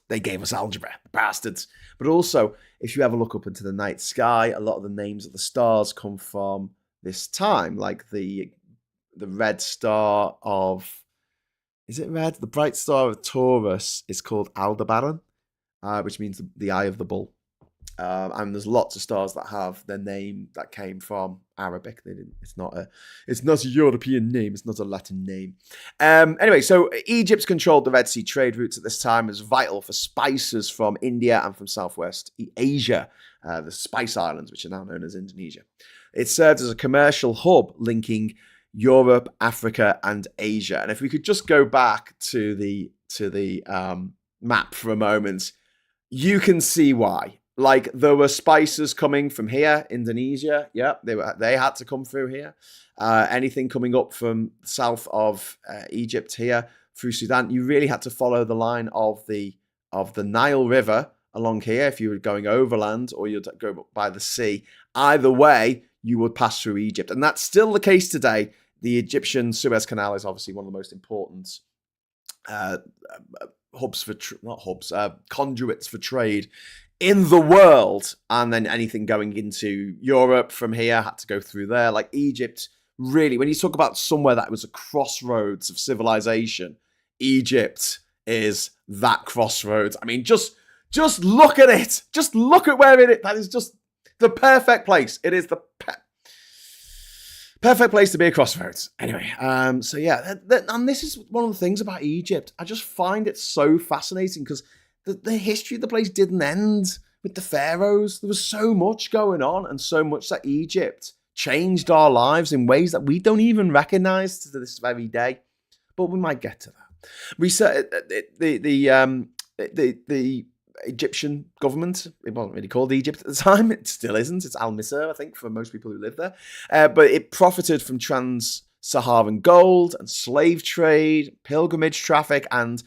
They gave us algebra, bastards. But also, if you ever look up into the night sky, a lot of the names of the stars come from this time, like the red star of... Is it red? The bright star of Taurus is called Aldebaran, which means the eye of the bull. And there's lots of stars that have their name that came from Arabic. It's not a European name. It's not a Latin name. Anyway, so Egypt controlled the Red Sea trade routes at this time. It was vital for spices from India and from Southwest Asia, the Spice Islands, which are now known as Indonesia. It served as a commercial hub linking Europe, Africa, and Asia. And if we could just go back to the map for a moment, you can see why. Like, there were spices coming from here, Indonesia. Yeah, they had to come through here. Anything coming up from south of Egypt here through Sudan, you really had to follow the line of the Nile River along here. If you were going overland or you'd go by the sea, either way, you would pass through Egypt, and that's still the case today. The Egyptian Suez Canal is obviously one of the most important conduits for trade in the world. And then anything going into Europe from here had to go through there. Like, Egypt, really, when you talk about somewhere that was a crossroads of civilization, Egypt is that crossroads. I mean, just look at it. Just look at where it is. That is just the perfect place. It is the perfect place to be a crossroads. Anyway, so yeah, and this is one of the things about Egypt. I just find it so fascinating because the history of the place didn't end with the pharaohs. There was so much going on, and so much that Egypt changed our lives in ways that we don't even recognize to this very day. But we might get to that. We said the Egyptian government, it wasn't really called Egypt at the time, it still isn't, it's Al-Misr, I think, for most people who live there, but it profited from trans-Saharan gold and slave trade, pilgrimage traffic, and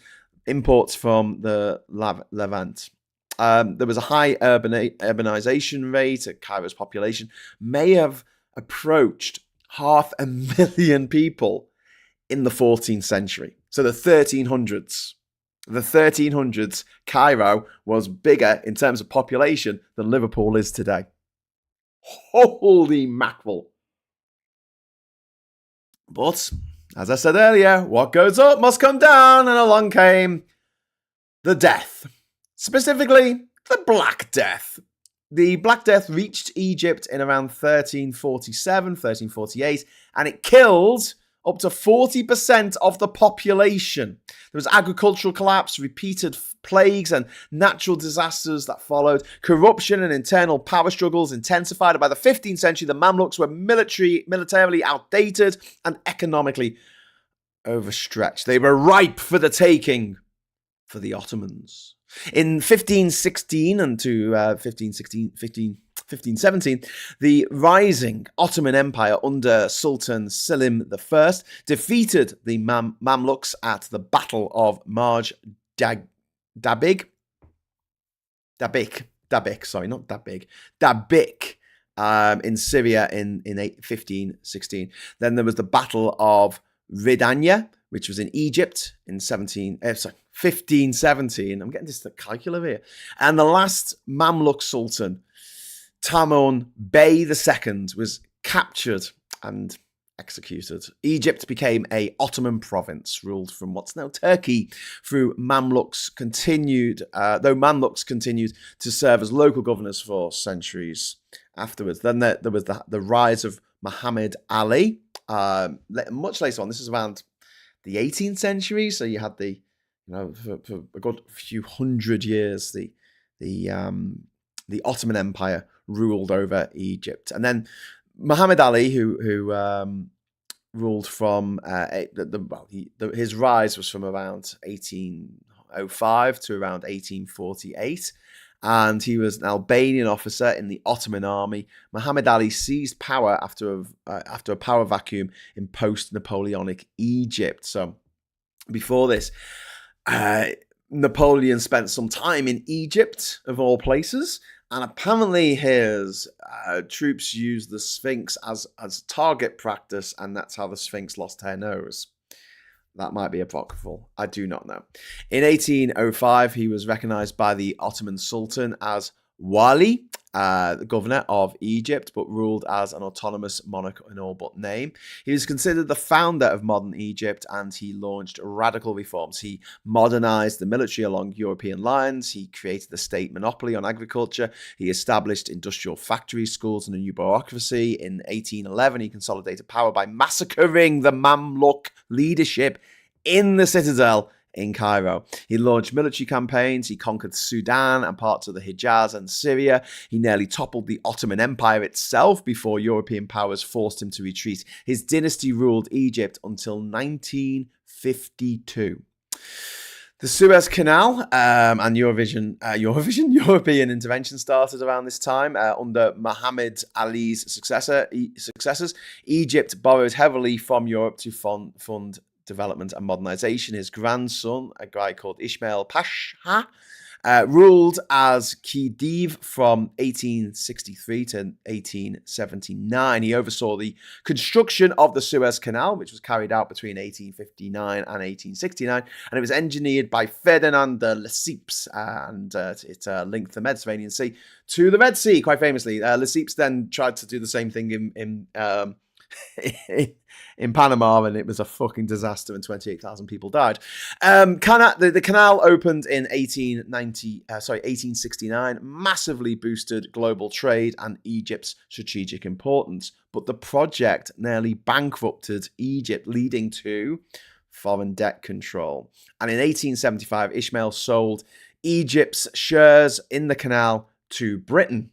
imports from the Levant. There was a high urbanization rate. Cairo's population may have approached 500,000 people in the 14th century. So the 1300s. The 1300s, Cairo was bigger in terms of population than Liverpool is today. Holy mackerel. But, as I said earlier, what goes up must come down, and along came the death. Specifically, the Black Death. The Black Death reached Egypt in around 1347, 1348, and it killed up to 40% of the population. There was agricultural collapse, repeated plagues, and natural disasters that followed. Corruption and internal power struggles intensified. By the 15th century, the Mamluks were militarily outdated and economically overstretched. They were ripe for the taking for the Ottomans. In 1516 and to 1517, the rising Ottoman Empire under Sultan Selim I defeated the Mamluks at the Battle of Dabik, in Syria in 1516. Then there was the Battle of Ridanya, which was in Egypt in 1517. I'm getting this calculator here. And the last Mamluk Sultan, Tamon Bey II, was captured and executed. Egypt became an Ottoman province ruled from what's now Turkey through Mamluks continued to serve as local governors for centuries afterwards. Then there was the rise of Muhammad Ali, much later on. This is around the 18th century, so you had for a good few hundred years, the Ottoman Empire ruled over Egypt, and then Muhammad Ali, who ruled from his rise was from around 1805 to around 1848. And he was an Albanian officer in the Ottoman army. Muhammad Ali seized power after a power vacuum in post-Napoleonic Egypt. So before this, Napoleon spent some time in Egypt, of all places, and apparently his troops used the Sphinx as target practice, and that's how the Sphinx lost her nose. That might be apocryphal. I do not know. In 1805, he was recognized by the Ottoman Sultan as Wali, the governor of Egypt, but ruled as an autonomous monarch in all but name. He was considered the founder of modern Egypt, and he launched radical reforms. He modernized the military along European lines. He created the state monopoly on agriculture. He established industrial factories, schools, and a new bureaucracy. In 1811, he consolidated power by massacring the Mamluk leadership in the citadel in Cairo. He launched military campaigns. He conquered Sudan and parts of the Hijaz and Syria. He nearly toppled the Ottoman Empire itself before European powers forced him to retreat. His dynasty ruled Egypt until 1952. The Suez Canal and European intervention started around this time under Muhammad Ali's successors. Egypt borrowed heavily from Europe to fund development and modernization. His grandson, a guy called Ismail Pasha, ruled as Khedive from 1863 to 1879. He oversaw the construction of the Suez Canal, which was carried out between 1859 and 1869, and it was engineered by Ferdinand de Lesseps, and it linked the Mediterranean Sea to the Red Sea, quite famously. Lesseps then tried to do the same thing in Panama, and it was a fucking disaster, and 28,000 people died. The canal opened in 1869, massively boosted global trade and Egypt's strategic importance. But the project nearly bankrupted Egypt, leading to foreign debt control. And in 1875, Ismail sold Egypt's shares in the canal to Britain.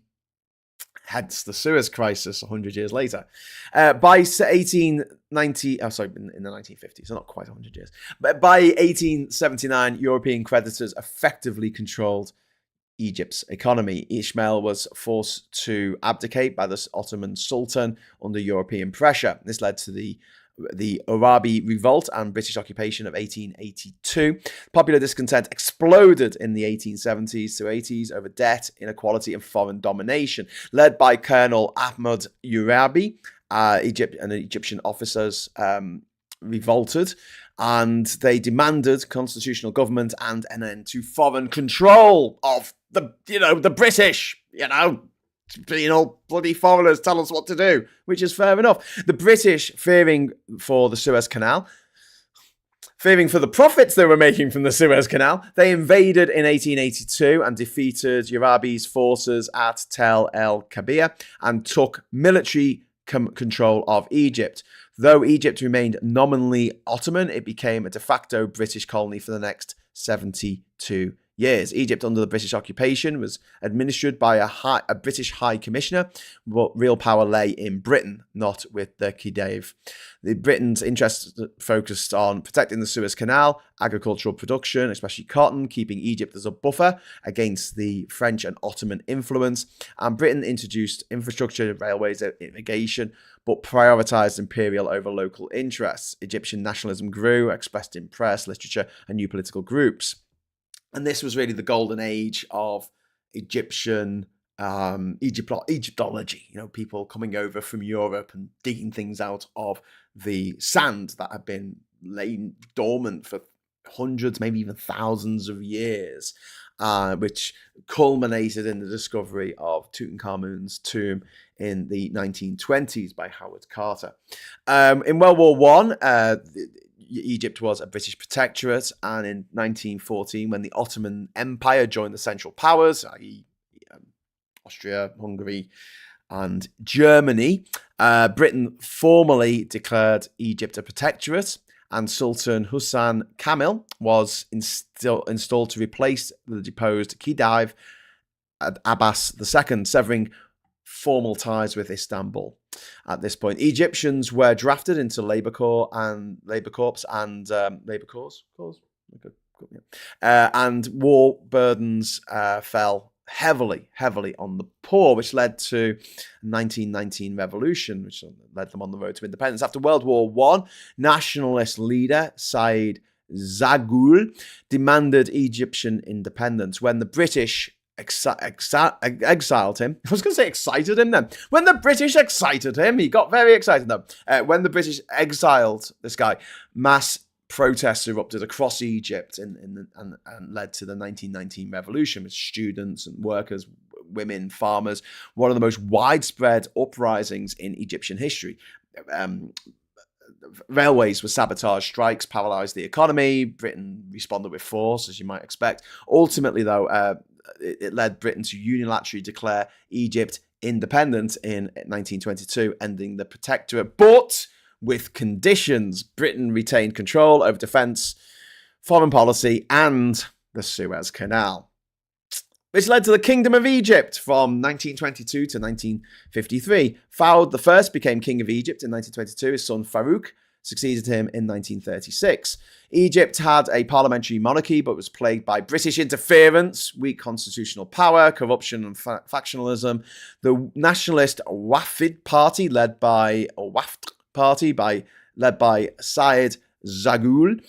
Hence the Suez Crisis 100 years later. By 1890, in the 1950s, so not quite 100 years. But by 1879, European creditors effectively controlled Egypt's economy. Ismail was forced to abdicate by the Ottoman Sultan under European pressure. This led to the Arabi Revolt and British occupation of 1882. Popular discontent exploded in the 1870s to 80s over debt, inequality, and foreign domination. Led by Colonel Ahmad Urabi, Egyptian officers revolted, and they demanded constitutional government and an end to foreign control of the British. All bloody foreigners tell us what to do, which is fair enough. The British, fearing for the Suez Canal, fearing for the profits they were making from the Suez Canal, they invaded in 1882 and defeated Urabi's forces at Tel El Kabir and took military control of Egypt. Though Egypt remained nominally Ottoman, it became a de facto British colony for the next 72 years. Egypt, under the British occupation, was administered by a British High Commissioner, but real power lay in Britain, not with the Khedive. Britain's interests focused on protecting the Suez Canal, agricultural production, especially cotton, keeping Egypt as a buffer against the French and Ottoman influence. And Britain introduced infrastructure, railways, irrigation, but prioritised imperial over local interests. Egyptian nationalism grew, expressed in press, literature, and new political groups. And this was really the golden age of Egyptian Egyptology. People coming over from Europe and digging things out of the sand that had been laid dormant for hundreds, maybe even thousands of years, which culminated in the discovery of Tutankhamun's tomb in the 1920s by Howard Carter. In World War I, Egypt was a British protectorate, and in 1914, when the Ottoman Empire joined the Central Powers, i.e. Austria, Hungary, and Germany, Britain formally declared Egypt a protectorate, and Sultan Hassan Camel was installed to replace the deposed Khedive Abbas II, severing formal ties with Istanbul. At this point, Egyptians were drafted into Labour Corps and war burdens fell heavily on the poor, which led to the 1919 revolution, which led them on the road to independence. After World War I, nationalist leader Said Zaghloul demanded Egyptian independence. When the British exiled him. I was going to say excited him then. When the British excited him, he got very excited though. When the British exiled this guy, mass protests erupted across Egypt and led to the 1919 revolution with students and workers, women, farmers, one of the most widespread uprisings in Egyptian history. Railways were sabotaged, strikes paralyzed the economy. Britain responded with force, as you might expect. Ultimately, though, it led Britain to unilaterally declare Egypt independent in 1922, ending the protectorate, but with conditions. Britain retained control over defence, foreign policy, and the Suez Canal, which led to the Kingdom of Egypt from 1922 to 1953. Faroud I became King of Egypt in 1922. His son Farouk succeeded him in 1936. Egypt had a parliamentary monarchy, but was plagued by British interference, weak constitutional power, corruption, and factionalism. The nationalist Wafd Party, led by Syed Zaghloul,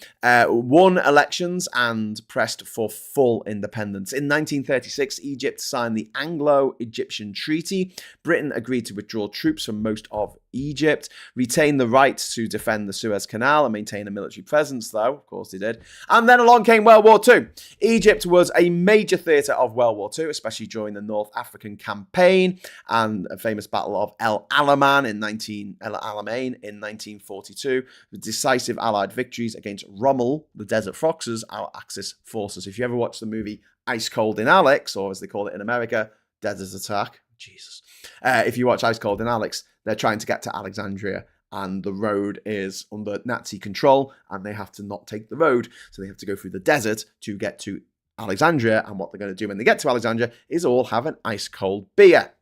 won elections and pressed for full independence. In 1936, Egypt signed the Anglo-Egyptian Treaty. Britain agreed to withdraw troops from most of Egypt, retain the right to defend the Suez Canal and maintain a military presence, though, of course they did. And then along came World War II. Egypt was a major theatre of World War II, especially during the North African Campaign and a famous Battle of El Alamein in 1942, with decisive Allied victories against Rommel, the Desert Foxes, our Axis forces. If you ever watch the movie Ice Cold in Alex, or as they call it in America, Desert Attack, Jesus. If you watch Ice Cold in Alex, they're trying to get to Alexandria and the road is under Nazi control and they have to not take the road. So they have to go through the desert to get to Alexandria. And what they're going to do when they get to Alexandria is all have an ice cold beer.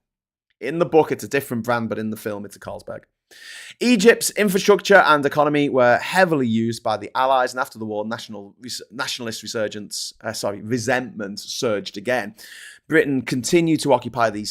In the book, it's a different brand, but in the film, it's a Carlsberg. Egypt's infrastructure and economy were heavily used by the Allies, and after the war, nationalist resentment surged again. Britain continued to occupy the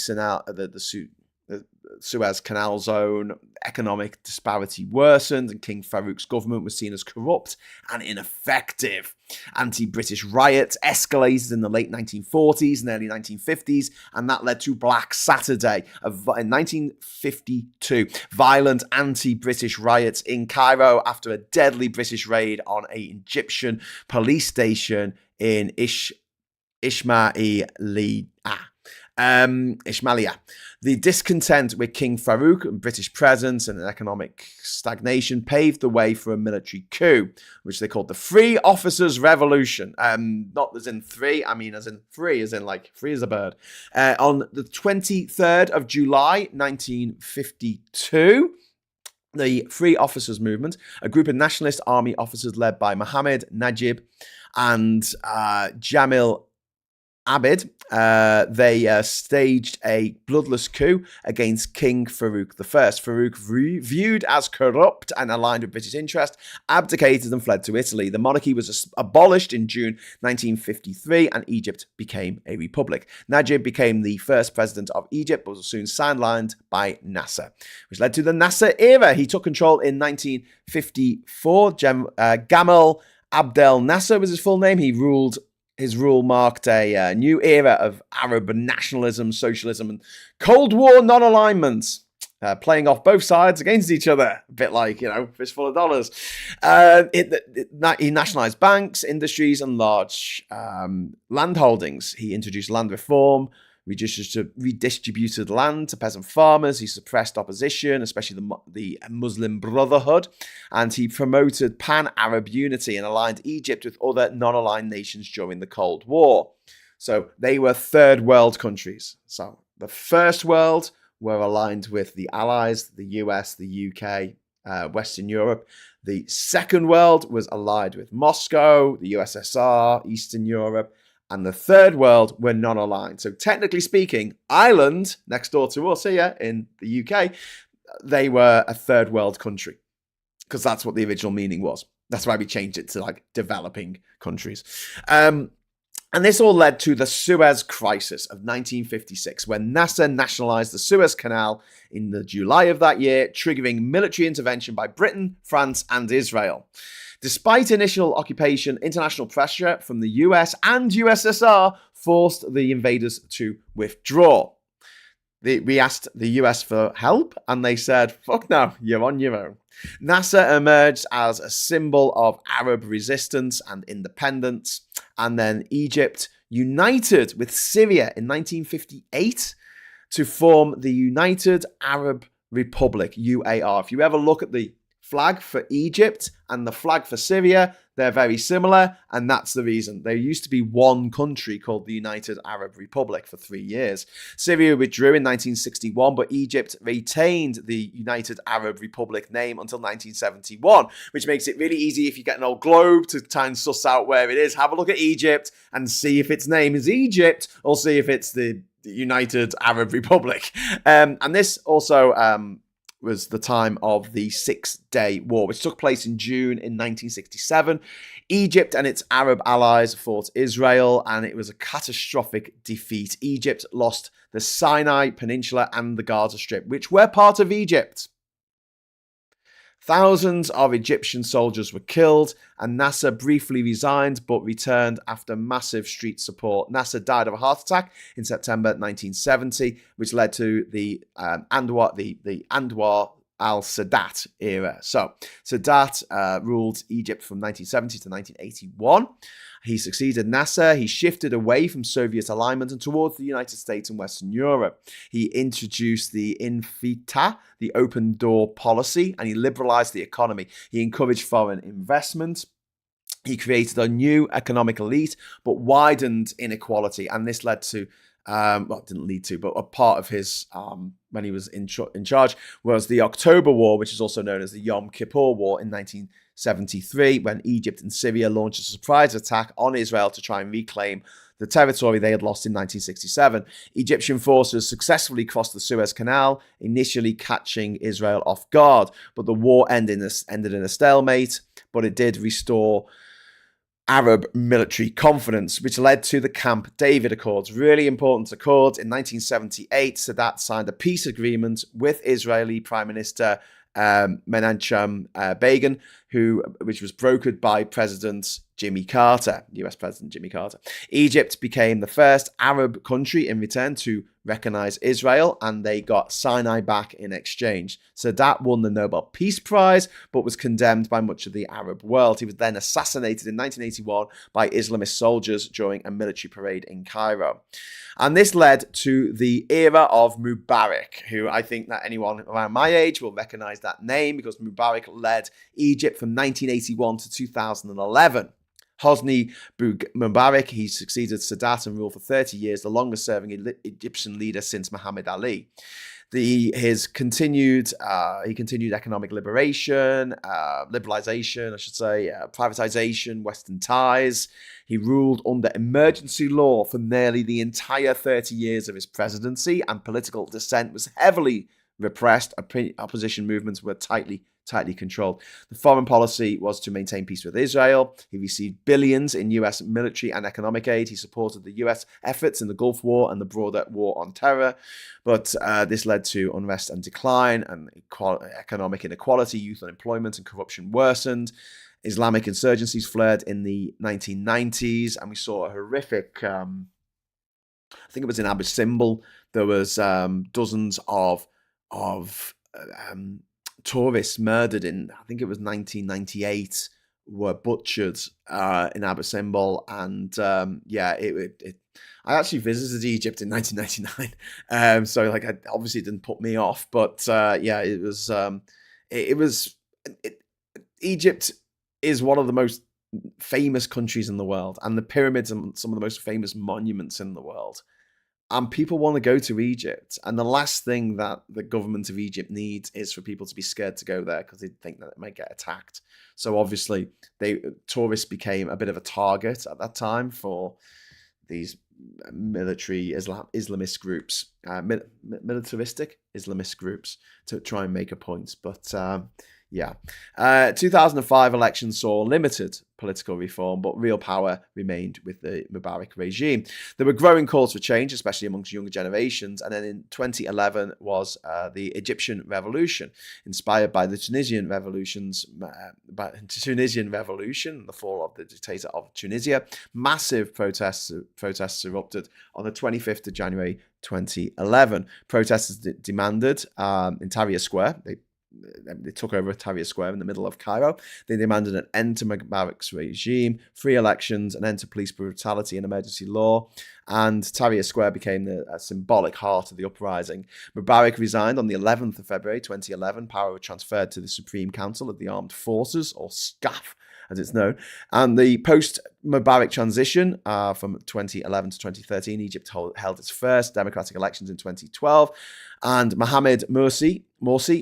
Suez Canal zone. Economic disparity worsened, and King Farouk's government was seen as corrupt and ineffective. Anti-British riots escalated in the late 1940s and early 1950s, and that led to Black Saturday in 1952. Violent anti-British riots in Cairo after a deadly British raid on an Egyptian police station in Ismailia. The discontent with King Farouk and British presence and economic stagnation paved the way for a military coup, which they called the Free Officers' Revolution. Not as in three, I mean as in free, as in like free as a bird. On the 23rd of July, 1952, the Free Officers Movement, a group of nationalist army officers led by Mohammed Najib and Jamil Abid, they staged a bloodless coup against King Farouk I. Farouk, viewed as corrupt and aligned with British interest, abdicated and fled to Italy. The monarchy was abolished in June 1953 and Egypt became a republic. Najib became the first president of Egypt, but was soon sidelined by Nasser, which led to the Nasser era. He took control in 1954. Gamal Abdel Nasser was his full name. His rule marked a new era of Arab nationalism, socialism, and Cold War non-alignment, playing off both sides against each other. A bit like, fistful of dollars. He nationalized banks, industries, and large land holdings. He introduced land reform, redistributed land to peasant farmers. He suppressed opposition, especially the Muslim Brotherhood, and he promoted pan-Arab unity and aligned Egypt with other non-aligned nations during the Cold War. So they were third world countries. So the first world were aligned with the Allies, the US, the UK, Western Europe. The second world was allied with Moscow, the USSR, Eastern Europe. And the third world were non-aligned. So technically speaking, Ireland, next door to us here in the UK, they were a third world country because that's what the original meaning was. That's why we changed it to like developing countries. And this all led to the Suez Crisis of 1956, when Nasser nationalized the Suez Canal in the July of that year, triggering military intervention by Britain, France, and Israel. Despite initial occupation, international pressure from the US and USSR forced the invaders to withdraw. We asked the US for help, and they said, fuck no, you're on your own. Nasser emerged as a symbol of Arab resistance and independence, and then Egypt united with Syria in 1958 to form the United Arab Republic, UAR. If you ever look at the flag for Egypt and the flag for Syria, they're very similar, and that's the reason. There used to be one country called the United Arab Republic for 3 years. Syria withdrew in 1961, but Egypt retained the United Arab Republic name until 1971, which makes it really easy if you get an old globe to try and suss out where it is. Have a look at Egypt and see if its name is Egypt, or see if it's the United Arab Republic. And this also was the time of the Six-Day War, which took place in June in 1967. Egypt and its Arab allies fought Israel, and it was a catastrophic defeat. Egypt lost the Sinai Peninsula and the Gaza Strip, which were part of Egypt. Thousands of Egyptian soldiers were killed, and Nasser briefly resigned but returned after massive street support. Nasser died of a heart attack in September 1970, which led to the Anwar al-Sadat era. So Sadat ruled Egypt from 1970 to 1981. He succeeded Nasser. He shifted away from Soviet alignment and towards the United States and Western Europe. He introduced the Infitah, the open door policy, and he liberalized the economy. He encouraged foreign investment. He created a new economic elite, but widened inequality. And this led to, it didn't lead to, but a part of his, when he was in charge, was the October War, which is also known as the Yom Kippur War in 1973, when Egypt and Syria launched a surprise attack on Israel to try and reclaim the territory they had lost in 1967. Egyptian forces successfully crossed the Suez Canal, initially catching Israel off guard, but the war ended in a stalemate, but it did restore Arab military confidence, which led to the Camp David Accords. Really important accords. In 1978, Sadat signed a peace agreement with Israeli Prime Minister Menachem Begin, which was brokered by President Jimmy Carter, US President Jimmy Carter. Egypt became the first Arab country in return to recognize Israel, and they got Sinai back in exchange. Sadat won the Nobel Peace Prize, but was condemned by much of the Arab world. He was then assassinated in 1981 by Islamist soldiers during a military parade in Cairo. And this led to the era of Mubarak, who I think that anyone around my age will recognize that name, because Mubarak led Egypt from 1981 to 2011. Hosni Mubarak, he succeeded Sadat and ruled for 30 years, the longest serving Egyptian leader since Muhammad Ali. He continued economic liberalization, privatization, Western ties. He ruled under emergency law for nearly the entire 30 years of his presidency, and political dissent was heavily repressed. Opposition movements were tightly controlled. The foreign policy was to maintain peace with Israel. He received billions in US military and economic aid. He supported the US efforts in the Gulf War and the broader war on terror. But this led to unrest and decline, and economic inequality, youth unemployment, and corruption worsened. Islamic insurgencies flared in the 1990s, and we saw a horrific, I think it was in Abu Simbel, there was dozens of tourists murdered in, I think it was 1998, were butchered in Abu Simbel. And I actually visited Egypt in 1999. So like, it obviously didn't put me off, but Egypt is one of the most famous countries in the world, and the pyramids are some of the most famous monuments in the world. And people want to go to Egypt. And the last thing that the government of Egypt needs is for people to be scared to go there because they think that it might get attacked. So obviously, tourists became a bit of a target at that time for these military Islamist groups, militaristic Islamist groups, to try and make a point. But 2005 elections saw limited political reform, but real power remained with the Mubarak regime. There were growing calls for change, especially amongst younger generations. And then in 2011 was the Egyptian Revolution, inspired by the Tunisian Revolution, the fall of the dictator of Tunisia. Massive protests erupted on the 25th of January 2011. Protesters demanded in Tahrir Square, they took over Tahrir Square in the middle of Cairo. They demanded an end to Mubarak's regime, free elections, an end to police brutality and emergency law. And Tahrir Square became the symbolic heart of the uprising. Mubarak resigned on the 11th of February 2011. Power was transferred to the Supreme Council of the Armed Forces, or SCAF, as it's known. And the post-Mubarak transition from 2011 to 2013, Egypt held its first democratic elections in 2012. And Mohammed Morsi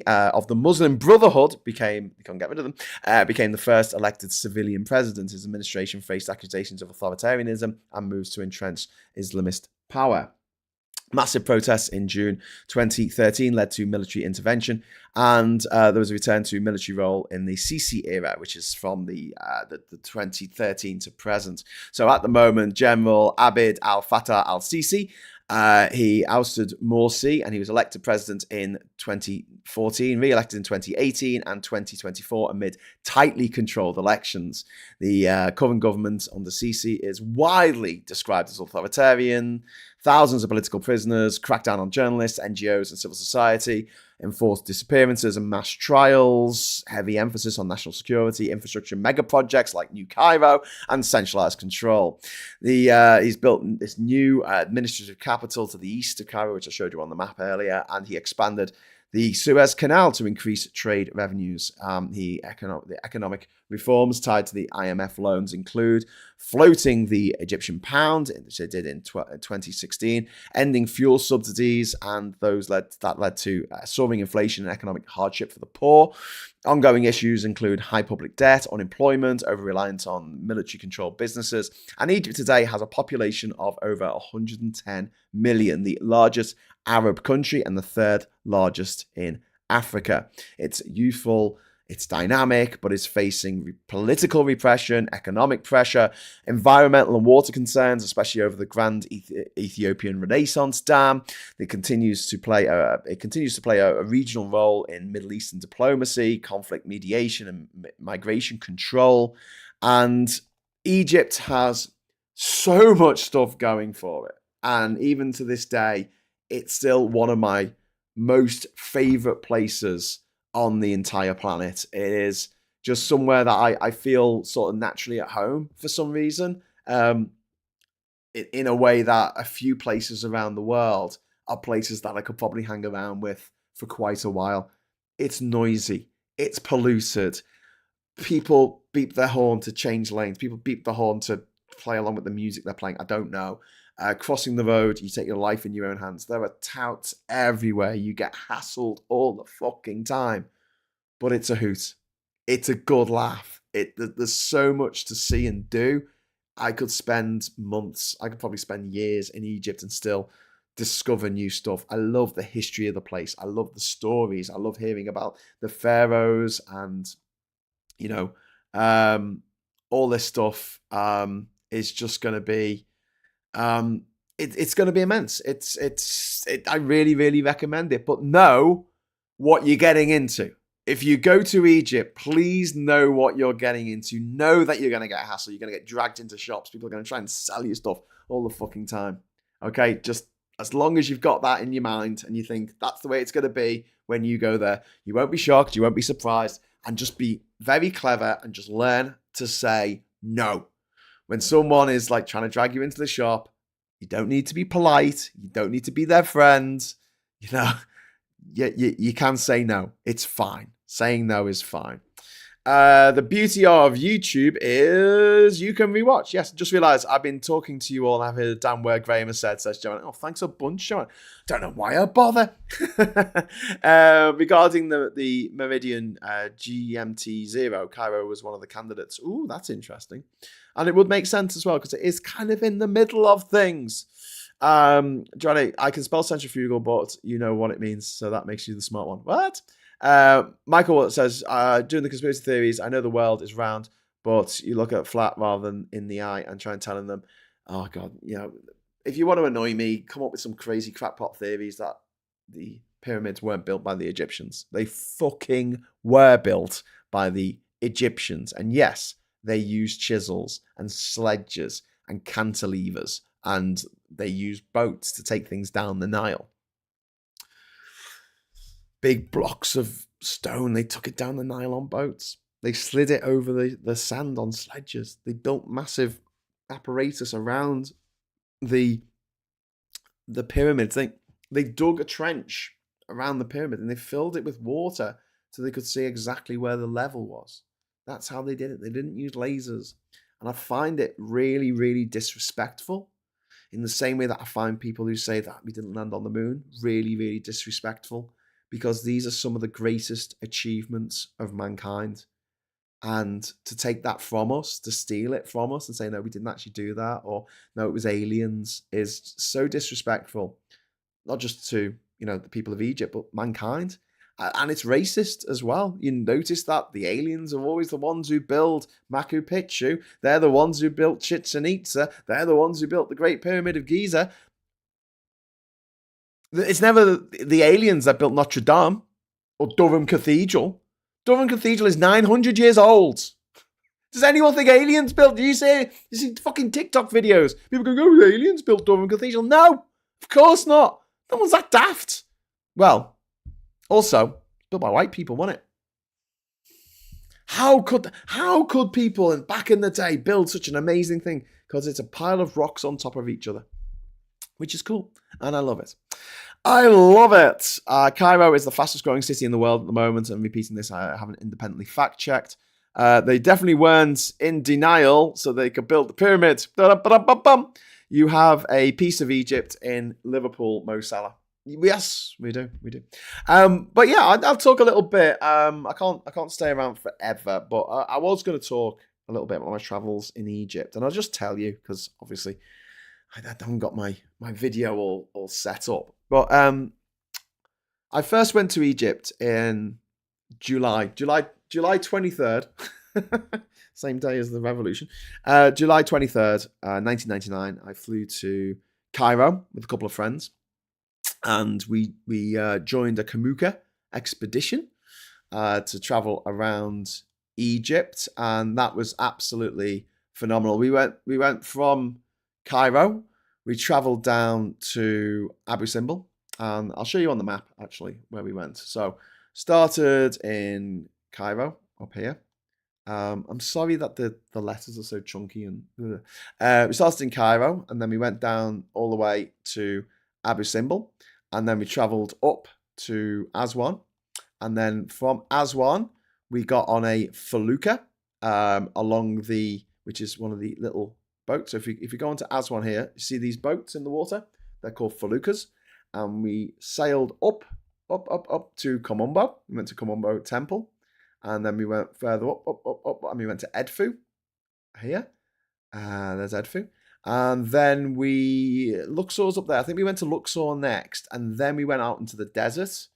of the Muslim Brotherhood you can't get rid of them, became the first elected civilian president. His administration faced accusations of authoritarianism and moves to entrench Islamist power. Massive protests in June 2013 led to military intervention, and there was a return to military role in the Sisi era, which is from the 2013 to present. So at the moment, General Abd al-Fattah al-Sisi, he ousted Morsi, and he was elected president in 2014, re-elected in 2018 and 2024 amid tightly controlled elections. The current government under Sisi is widely described as authoritarian. Thousands of political prisoners, crackdown on journalists, NGOs and civil society, enforced disappearances and mass trials, heavy emphasis on national security, infrastructure mega projects like New Cairo, and centralized control. He's built this new administrative capital to the east of Cairo, which I showed you on the map earlier, and he expanded the Suez Canal to increase trade revenues. The economic reforms tied to the IMF loans include floating the Egyptian pound, which they did in 2016, ending fuel subsidies, and those led to soaring inflation and economic hardship for the poor. Ongoing issues include high public debt, unemployment, over-reliance on military-controlled businesses, and Egypt today has a population of over 110 million, the largest Arab country and the third largest in Africa. It's youthful, it's dynamic, but it's facing political repression, economic pressure, environmental and water concerns, especially over the Grand Ethiopian Renaissance Dam. It continues to play a regional role in Middle Eastern diplomacy, conflict mediation, and migration control. And Egypt has so much stuff going for it. And even to this day, it's still one of my most favorite places on the entire planet. It is just somewhere that I feel sort of naturally at home for some reason, in a way that a few places around the world are places that I could probably hang around with for quite a while. It's noisy. It's polluted. People beep their horn to change lanes. People beep the horn to play along with the music they're playing. I don't know. Crossing the road, you take your life in your own hands. There are touts everywhere. You get hassled all the fucking time. But it's a hoot. It's a good laugh. There's so much to see and do. I could spend months, I could probably spend years in Egypt and still discover new stuff. I love the history of the place. I love the stories. I love hearing about the Pharaohs and, all this stuff is just going to be... it's going to be immense. I really, really recommend it. But know what you're getting into. If you go to Egypt, please know what you're getting into. Know that you're going to get hassled. You're going to get dragged into shops. People are going to try and sell you stuff all the fucking time. Okay? Just as long as you've got that in your mind and you think that's the way it's going to be when you go there, you won't be shocked. You won't be surprised. And just be very clever and just learn to say no. When someone is like trying to drag you into the shop, you don't need to be polite. You don't need to be their friend. You can say no. It's fine. Saying no is fine. The beauty of YouTube is you can rewatch. Yes, just realised I've been talking to you all and I've heard a damn word Graham has said, says Joanne. Oh, thanks a bunch, Joanne. Don't know why I bother. Regarding the Meridian GMT0, Cairo was one of the candidates. Ooh, that's interesting. And it would make sense as well because it is kind of in the middle of things. Johnny, I can spell centrifugal, but you know what it means, so that makes you the smart one. What? Michael says, doing the conspiracy theories, I know the world is round, but you look at flat rather than in the eye and try and telling them, oh God, if you want to annoy me, come up with some crazy crackpot theories that the pyramids weren't built by the Egyptians. They fucking were built by the Egyptians. And yes, they used chisels and sledges and cantilevers, and they used boats to take things down the Nile. big blocks of stone. They took it down the Nile on boats. They slid it over the sand on sledges. They built massive apparatus around the pyramids. They dug a trench around the pyramid and they filled it with water so they could see exactly where the level was. That's how they did it. They didn't use lasers. And I find it really, really disrespectful, in the same way that I find people who say that we didn't land on the moon really, really disrespectful, because these are some of the greatest achievements of mankind. And to take that from us, to steal it from us and say, no, we didn't actually do that, or no, it was aliens, is so disrespectful, not just to, the people of Egypt, but mankind. And it's racist as well. You notice that the aliens are always the ones who build Machu Picchu. They're the ones who built Chichen Itza. They're the ones who built the Great Pyramid of Giza. It's never the aliens that built Notre Dame or Durham Cathedral. Durham Cathedral is 900 years old. Does anyone think aliens built? You see fucking TikTok videos. People go, oh, aliens built Durham Cathedral. No, of course not. No one's that daft. Well, also, built by white people, wasn't it? How could people back in the day build such an amazing thing? Because it's a pile of rocks on top of each other, which is cool, and I love it. I love it. Cairo is the fastest growing city in the world at the moment. I'm repeating this. I haven't independently fact checked. They definitely weren't in denial, so they could build the pyramids. You have a piece of Egypt in Liverpool, Mo Salah. Yes, we do. But yeah, I'll talk a little bit. I can't stay around forever, but I was going to talk a little bit about my travels in Egypt, and I'll just tell you, because obviously I haven't got my video all set up. But I first went to Egypt in July 23rd, same day as the revolution. July 23rd, 1999. I flew to Cairo with a couple of friends. And we joined a Kamuka expedition to travel around Egypt, and that was absolutely phenomenal. We went from Cairo. We travelled down to Abu Simbel, and I'll show you on the map actually where we went. So started in Cairo up here. I'm sorry that the letters are so chunky, and we started in Cairo, and then we went down all the way to Abu Simbel. And then we travelled up to Aswan. And then from Aswan, we got on a felucca which is one of the little boats. So if you go onto Aswan here, you see these boats in the water? They're called feluccas. And we sailed up to Komombo. We went to Komombo Temple. And then we went further up, and we went to Edfu here. There's Edfu. And then Luxor's up there. I think we went to Luxor next. And then we went out into the desert.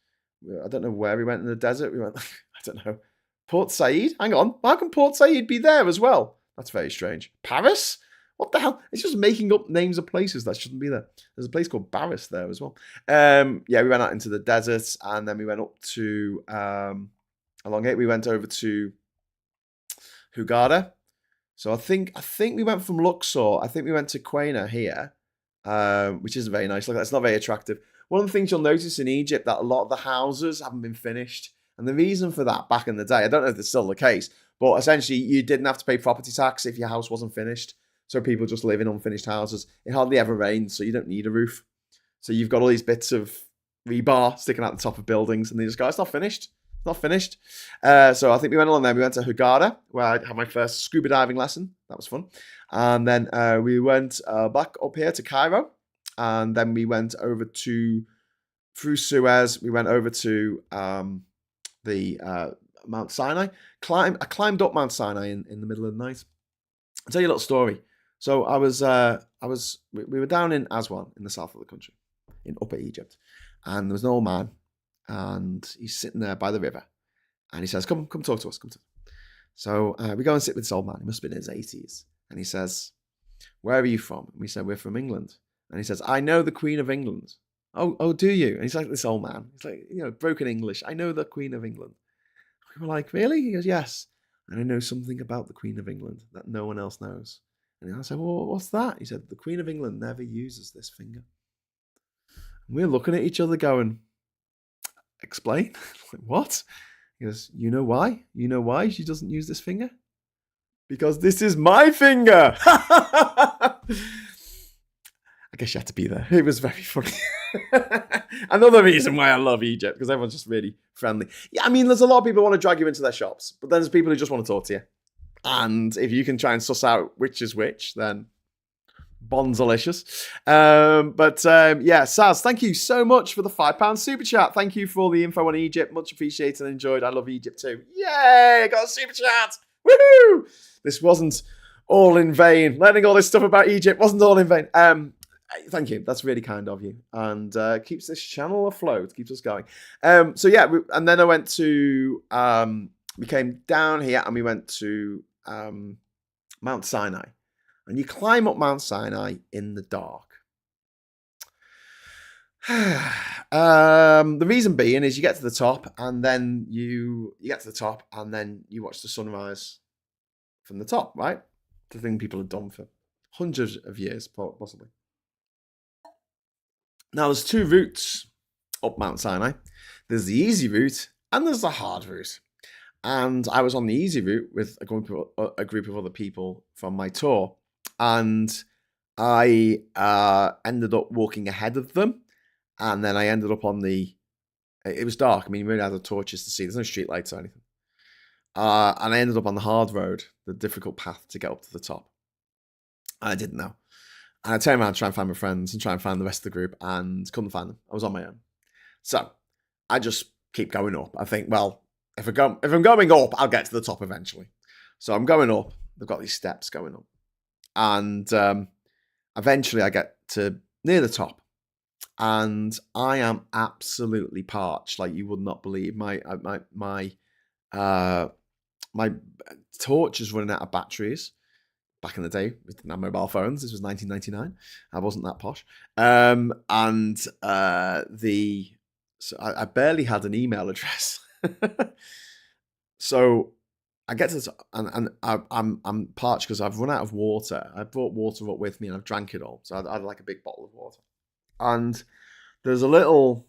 I don't know where we went in the desert. We went, I don't know, Port Said. Hang on. How can Port Said be there as well? That's very strange. Paris? What the hell? It's just making up names of places that shouldn't be there. There's a place called Paris there as well. Yeah, we went out into the desert. And then we went up to, along it, we went over to Hurghada. So I think we went from Luxor. I think we went to Quena here, which isn't very nice. Look, that's not very attractive. One of the things you'll notice in Egypt that a lot of the houses haven't been finished, and the reason for that back in the day, I don't know if it's still the case, but essentially you didn't have to pay property tax if your house wasn't finished. So people just live in unfinished houses. It hardly ever rains, so you don't need a roof. So you've got all these bits of rebar sticking out the top of buildings, and they just go, it's not finished. Not finished. So I think we went along there. We went to Hurghada, where I had my first scuba diving lesson. That was fun. And then we went back up here to Cairo. And then we went over through Suez. We went over to the Mount Sinai. I climbed up Mount Sinai in the middle of the night. I'll tell you a little story. So we were down in Aswan in the south of the country, in Upper Egypt. And there was an old man. And he's sitting there by the river, and he says, "Come talk to us. Come to." So we go and sit with this old man. He must have been in his 80s, and he says, "Where are you from?" And we said, "We're from England." And he says, "I know the Queen of England." Oh, do you? And he's like this old man. He's like, broken English. "I know the Queen of England." We were like, "Really?" He goes, "Yes, and I know something about the Queen of England that no one else knows." And I said, "Well, what's that?" He said, "The Queen of England never uses this finger." And we're looking at each other, going, explain. Like, what? He goes, you know why? You know why she doesn't use this finger? Because this is my finger. I guess you had to be there. It was very funny. Another reason why I love Egypt, because everyone's just really friendly. Yeah, I mean, there's a lot of people who want to drag you into their shops, but then there's people who just want to talk to you. And if you can try and suss out which is which, then bonzalicious. Yeah, Saz, thank you so much for the £5 super chat. Thank you for all the info on Egypt. Much appreciated and enjoyed. I love Egypt too. Yay, I got a super chat. Woohoo! This wasn't all in vain. Learning all this stuff about Egypt wasn't all in vain. Thank you. That's really kind of you. And keeps this channel afloat, keeps us going. And then I went to, we came down here and we went to Mount Sinai. And you climb up Mount Sinai in the dark. The reason being is you get to the top and then you get to the top and then you watch the sunrise from the top, right? The thing people have done for hundreds of years, possibly. Now, there's two routes up Mount Sinai. There's the easy route and there's the hard route. And I was on the easy route with a group of other people from my tour. And I ended up walking ahead of them. And then I ended up on it was dark. I mean, you really had the torches to see. There's no street lights or anything. And I ended up on the hard road, the difficult path to get up to the top. And I didn't know. And I turned around to try and find my friends and try and find the rest of the group and couldn't find them. I was on my own. So I just keep going up. I think, well, if I'm going up, I'll get to the top eventually. So I'm going up. They've got these steps going up. And eventually I get to near the top. And I am absolutely parched, like you would not believe. My torch is running out of batteries. Back in the day, we didn't have mobile phones. This was 1999. I wasn't that posh. So I barely had an email address. So I get to the top, and I'm parched because I've run out of water. I brought water up with me, and I've drank it all. So I had like a big bottle of water. And there's a little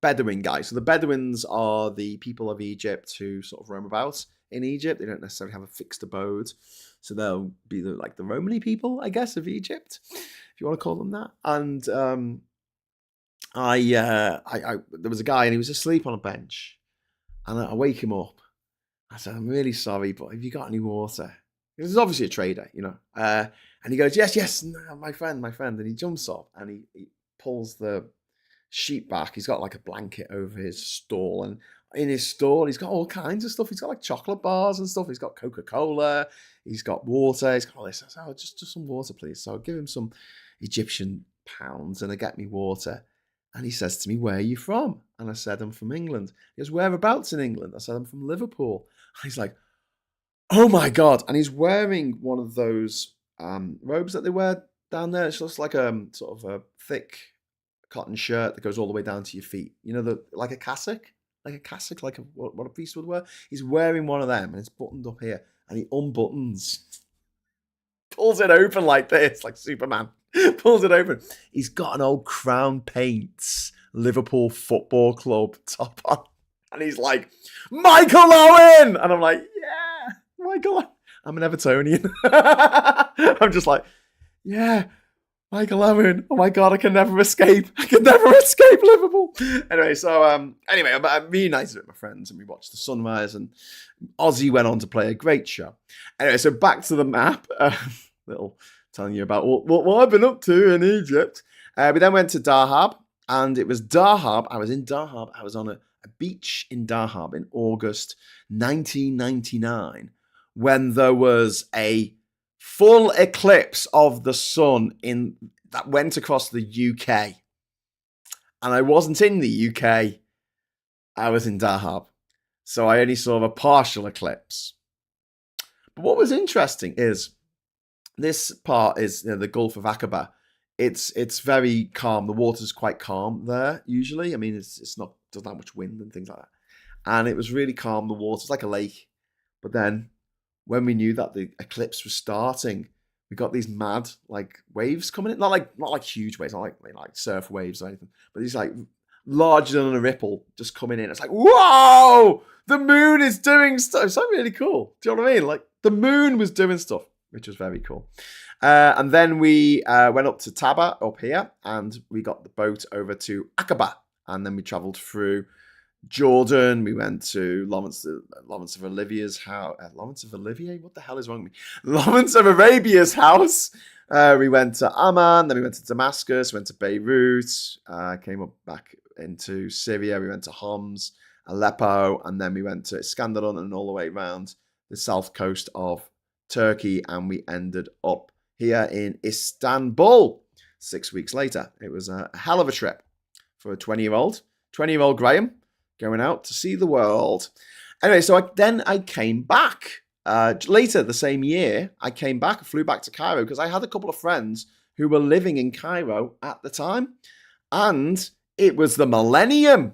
Bedouin guy. So the Bedouins are the people of Egypt who sort of roam about in Egypt. They don't necessarily have a fixed abode. So they'll be the Romany people, I guess, of Egypt, if you want to call them that. And there was a guy and he was asleep on a bench. And I wake him up. I said, I'm really sorry, but have you got any water? This is obviously a trader, you know. And he goes, yes, no, my friend. And he jumps up and he pulls the sheet back. He's got like a blanket over his stall. And in his stall, he's got all kinds of stuff. He's got like chocolate bars and stuff. He's got Coca-Cola. He's got water. He's got all this. I said, just some water, please. So I give him some Egyptian pounds and I get me water. And he says to me, where are you from? And I said, I'm from England. He goes, whereabouts in England? I said, I'm from Liverpool. And he's like, oh my God. And he's wearing one of those robes that they wear down there. It's just like a sort of a thick cotton shirt that goes all the way down to your feet. You know, like a cassock, like what a priest would wear. He's wearing one of them and it's buttoned up here. And he unbuttons, pulls it open like this, like Superman. Pulls it open. He's got an old Crown Paints Liverpool Football Club top on. And he's like, Michael Owen! And I'm like, yeah, Michael Owen. I'm an Evertonian. I'm just like, yeah, Michael Owen. Oh my God, I can never escape. Liverpool. Anyway, so I reunited with my friends and we watched the sunrise and Ozzy went on to play a great show. Anyway, so back to the map. Little telling you about what I've been up to in Egypt. We then went to Dahab, and it was Dahab. I was in Dahab. I was on a beach in Dahab in August 1999 when there was a full eclipse of the sun that went across the UK. And I wasn't in the UK. I was in Dahab. So I only saw a partial eclipse. But what was interesting is this part is the Gulf of Aqaba. It's very calm. The water's quite calm there usually. I mean, it's not doesn't have much wind and things like that. And it was really calm. The water's like a lake. But then when we knew that the eclipse was starting, we got these mad like waves coming in. Not like huge waves, not like surf waves or anything. But these like larger than a ripple just coming in. It's like, whoa, the moon is doing stuff. It's so really cool. Do you know what I mean? Like the moon was doing stuff, which was very cool. And then we went up to Taba up here, and we got the boat over to Aqaba, and then we travelled through Jordan. We went to Lawrence of Olivia's house. Lawrence of Olivier? What the hell is wrong with me? Lawrence of Arabia's house. We went to Amman, then we went to Damascus, went to Beirut, came up back into Syria. We went to Homs, Aleppo, and then we went to Iskenderun and all the way around the south coast of Turkey, and we ended up here in Istanbul 6 weeks later. It was a hell of a trip for a 20-year-old Graham going out to see the world. Anyway, so I came back. Later the same year, I came back, flew back to Cairo because I had a couple of friends who were living in Cairo at the time, and it was the millennium.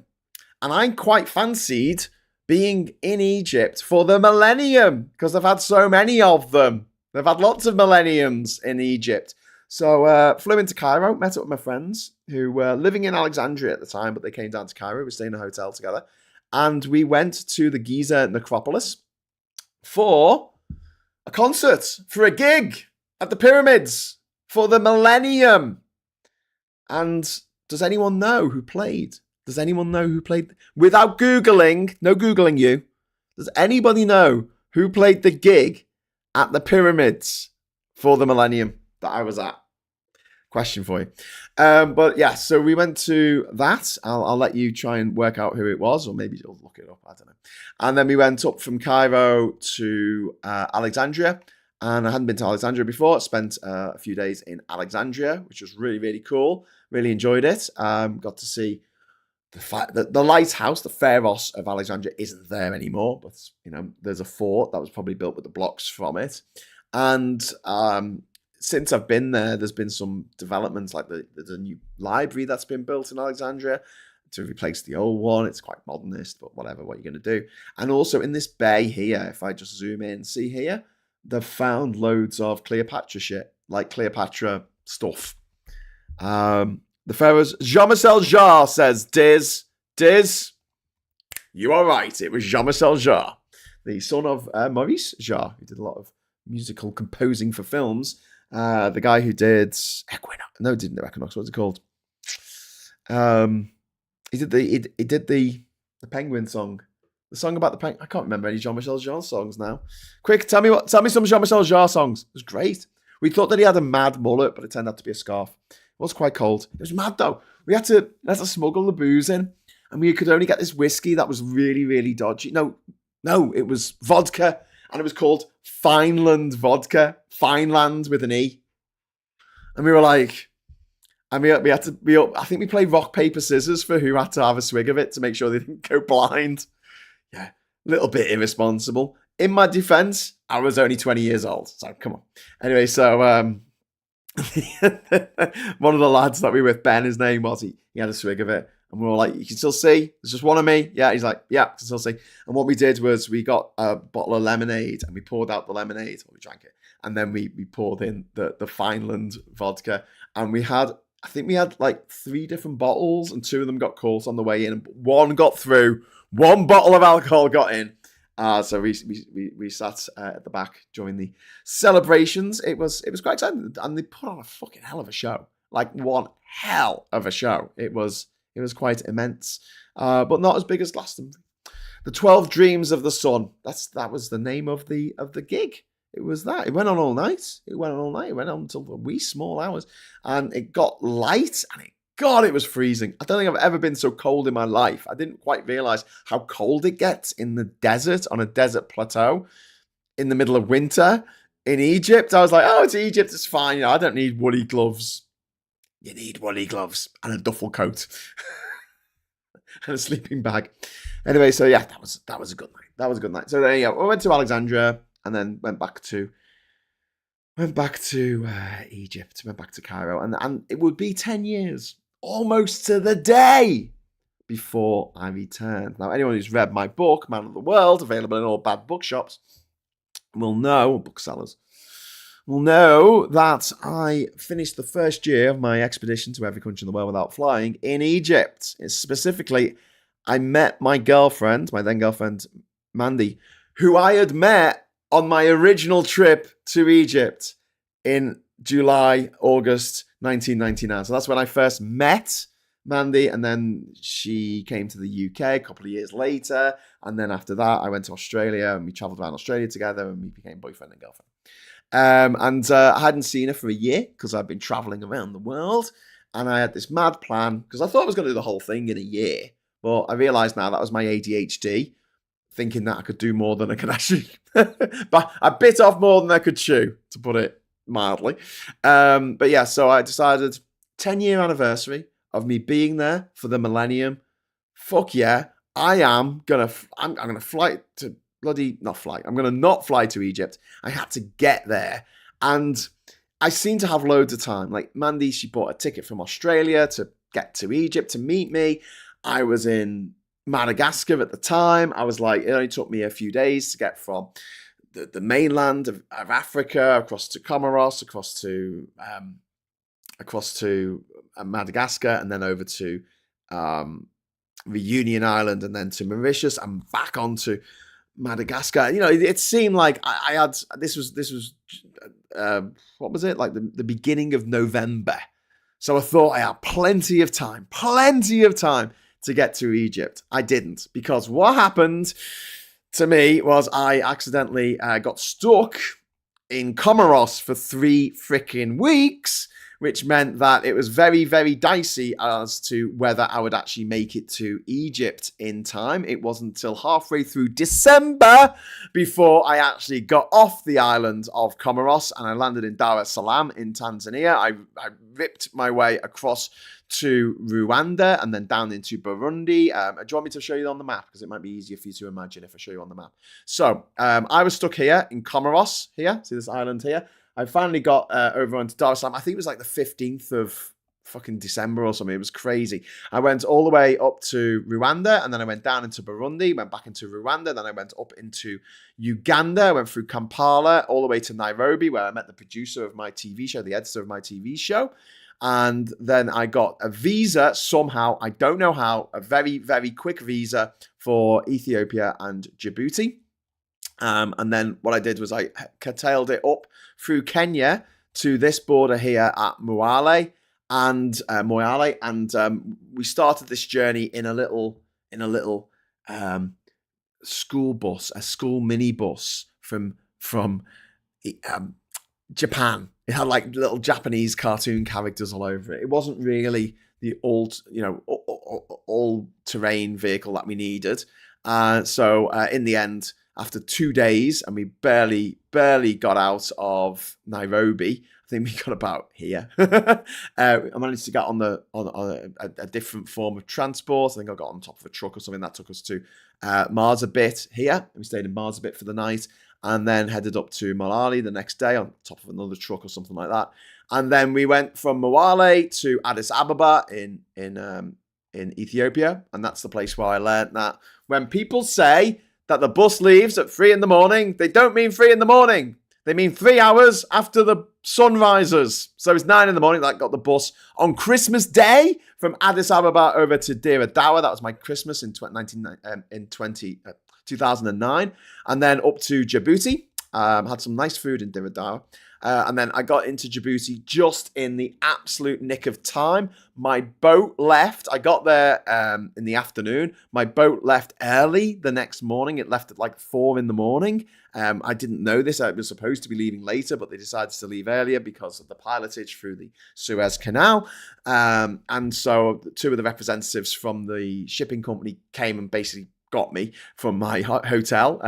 And I quite fancied being in Egypt for the millennium because I've had so many of them. They've had lots of millenniums in Egypt. So flew into Cairo, met up with my friends who were living in Alexandria at the time, but they came down to Cairo. We were staying in a hotel together. And we went to the Giza necropolis for a concert, for a gig at the pyramids for the millennium. And does anyone know who played? Does anyone know who played? Without Googling, no Googling you. Does anybody know who played the gig at the pyramids for the millennium that I was at? Question for you. But yeah, so we went to that. I'll let you try and work out who it was, or maybe you'll look it up. I don't know. And then we went up from Cairo to Alexandria. And I hadn't been to Alexandria before. Spent a few days in Alexandria, which was really, really cool. Really enjoyed it. Got to see the fact that the lighthouse, the Pharaohs of Alexandria, isn't there anymore. But, you know, there's a fort that was probably built with the blocks from it. And since I've been there, there's been some developments, like there's a new library that's been built in Alexandria to replace the old one. It's quite modernist, but whatever, what you're going to do. And also in this bay here, if I just zoom in, see here, they've found loads of Cleopatra shit, like Cleopatra stuff. The Pharaohs, Jean-Michel Jarre says, Diz, you are right. It was Jean-Michel Jarre, the son of Maurice Jarre, who did a lot of musical composing for films. The guy who did Equinox. No, he didn't do Equinox. What's it called? He did the Penguin song. The song about the penguin. I can't remember any Jean-Michel Jarre songs now. Quick, tell me some Jean-Michel Jarre songs. It was great. We thought that he had a mad mullet, but it turned out to be a scarf. It was quite cold. It was mad though. We had to smuggle the booze in, and we could only get this whiskey that was really, really dodgy. No, it was vodka, and it was called Fineland vodka. Fineland with an E. And we were like, and we had to. I think we played rock paper scissors for who had to have a swig of it to make sure they didn't go blind. Yeah, a little bit irresponsible. In my defense, I was only 20 years old, so come on. Anyway, so one of the lads that we were with, Ben, his name was, he had a swig of it, and we were like, you can still see? There's just one of me? Yeah, he's like, yeah, I can still see. And what we did was we got a bottle of lemonade, and we poured out the lemonade, or we drank it, and then we poured in the Fineland vodka, and I think we had like 3 different bottles, and 2 of them got caught on the way in, and 1 got through. 1 bottle of alcohol got in. So we sat at the back during the celebrations. It was quite exciting, and they put on a fucking hell of a show. Like one hell of a show. It was quite immense, but not as big as Glastonbury. The 12 Dreams of the Sun. That was the name of the gig. It was that. It went on all night. It went on until the wee small hours, and it got light, and God, it was freezing. I don't think I've ever been so cold in my life. I didn't quite realize how cold it gets in the desert, on a desert plateau, in the middle of winter in Egypt. I was like, oh, it's Egypt, it's fine. You know, I don't need woolly gloves. You need woolly gloves and a duffel coat and a sleeping bag. Anyway, so yeah, that was a good night. That was a good night. So there you go. We went to Alexandria and then went back to Egypt, went back to Cairo, and it would be 10 years. Almost to the day before I returned. Now, anyone who's read my book, Man of the World, available in all bad bookshops, will know, booksellers, will know that I finished the first year of my expedition to every country in the world without flying in Egypt. Specifically, I met my girlfriend, my then girlfriend, Mandy, who I had met on my original trip to Egypt in July, August 1999. So that's when I first met Mandy, and then she came to the UK a couple of years later. And then after that, I went to Australia and we traveled around Australia together and we became boyfriend and girlfriend. I hadn't seen her for a year because I'd been traveling around the world. And I had this mad plan because I thought I was going to do the whole thing in a year. Well, I realized now that was my ADHD, thinking that I could do more than I could actually. But I bit off more than I could chew, to put it mildly. But yeah, so I decided 10-year anniversary of me being there for the millennium. Fuck yeah, I'm gonna fly to I'm gonna not fly to Egypt. I had to get there, and I seem to have loads of time. Like Mandy, she bought a ticket from Australia to get to Egypt to meet me. I was in Madagascar at the time. I was like, it only took me a few days to get from the mainland of Africa across to Comoros, across to Madagascar, and then over to Reunion Island, and then to Mauritius, and back onto Madagascar. You know, it seemed like I had this was what was it, like the beginning of November. So I thought I had plenty of time to get to Egypt. I didn't, because what happened to me was I accidentally got stuck in Comoros for 3 freaking weeks, which meant that it was very, very dicey as to whether I would actually make it to Egypt in time. It wasn't until halfway through December before I actually got off the island of Comoros and I landed in Dar es Salaam in Tanzania. I ripped my way across to Rwanda and then down into Burundi. Do you want me to show you on the map? Because it might be easier for you to imagine if I show you on the map. So I was stuck here in Comoros, here. See this island here? I finally got over onto Dar es Salaam. I think it was like the 15th of fucking December or something. It was crazy. I went all the way up to Rwanda, and then I went down into Burundi, went back into Rwanda, then I went up into Uganda, I went through Kampala, all the way to Nairobi, where I met the producer of my TV show, the editor of my TV show. And then I got a visa somehow, I don't know how, a very, very quick visa for Ethiopia and Djibouti. And then what I did was I curtailed it up through Kenya to this border here at Moyale, and we started this journey in a little school bus, a school minibus from Japan. It had like little Japanese cartoon characters all over it. It wasn't really the all-terrain vehicle that we needed. So in the end, after 2 days, and we barely got out of Nairobi. I think we got about here. I managed to get on a different form of transport. I think I got on top of a truck or something that took us to Marsabit here. We stayed in Marsabit for the night, and then headed up to Malali the next day on top of another truck or something like that. And then we went from Moyale to Addis Ababa in Ethiopia, and that's the place where I learned that when people say that the bus leaves at 3 a.m, they don't mean 3 a.m. They mean 3 hours after the sun rises. So it's 9 a.m. that got the bus on Christmas Day from Addis Ababa over to Dire Dawa. That was my Christmas in 2009. And then up to Djibouti. Had some nice food in Dire Dawa. And then I got into Djibouti just in the absolute nick of time. My boat left. I got there in the afternoon. My boat left early the next morning. It left at like 4 a.m. I didn't know this. I was supposed to be leaving later, but they decided to leave earlier because of the pilotage through the Suez Canal. And so 2 of the representatives from the shipping company came and basically got me from my hotel.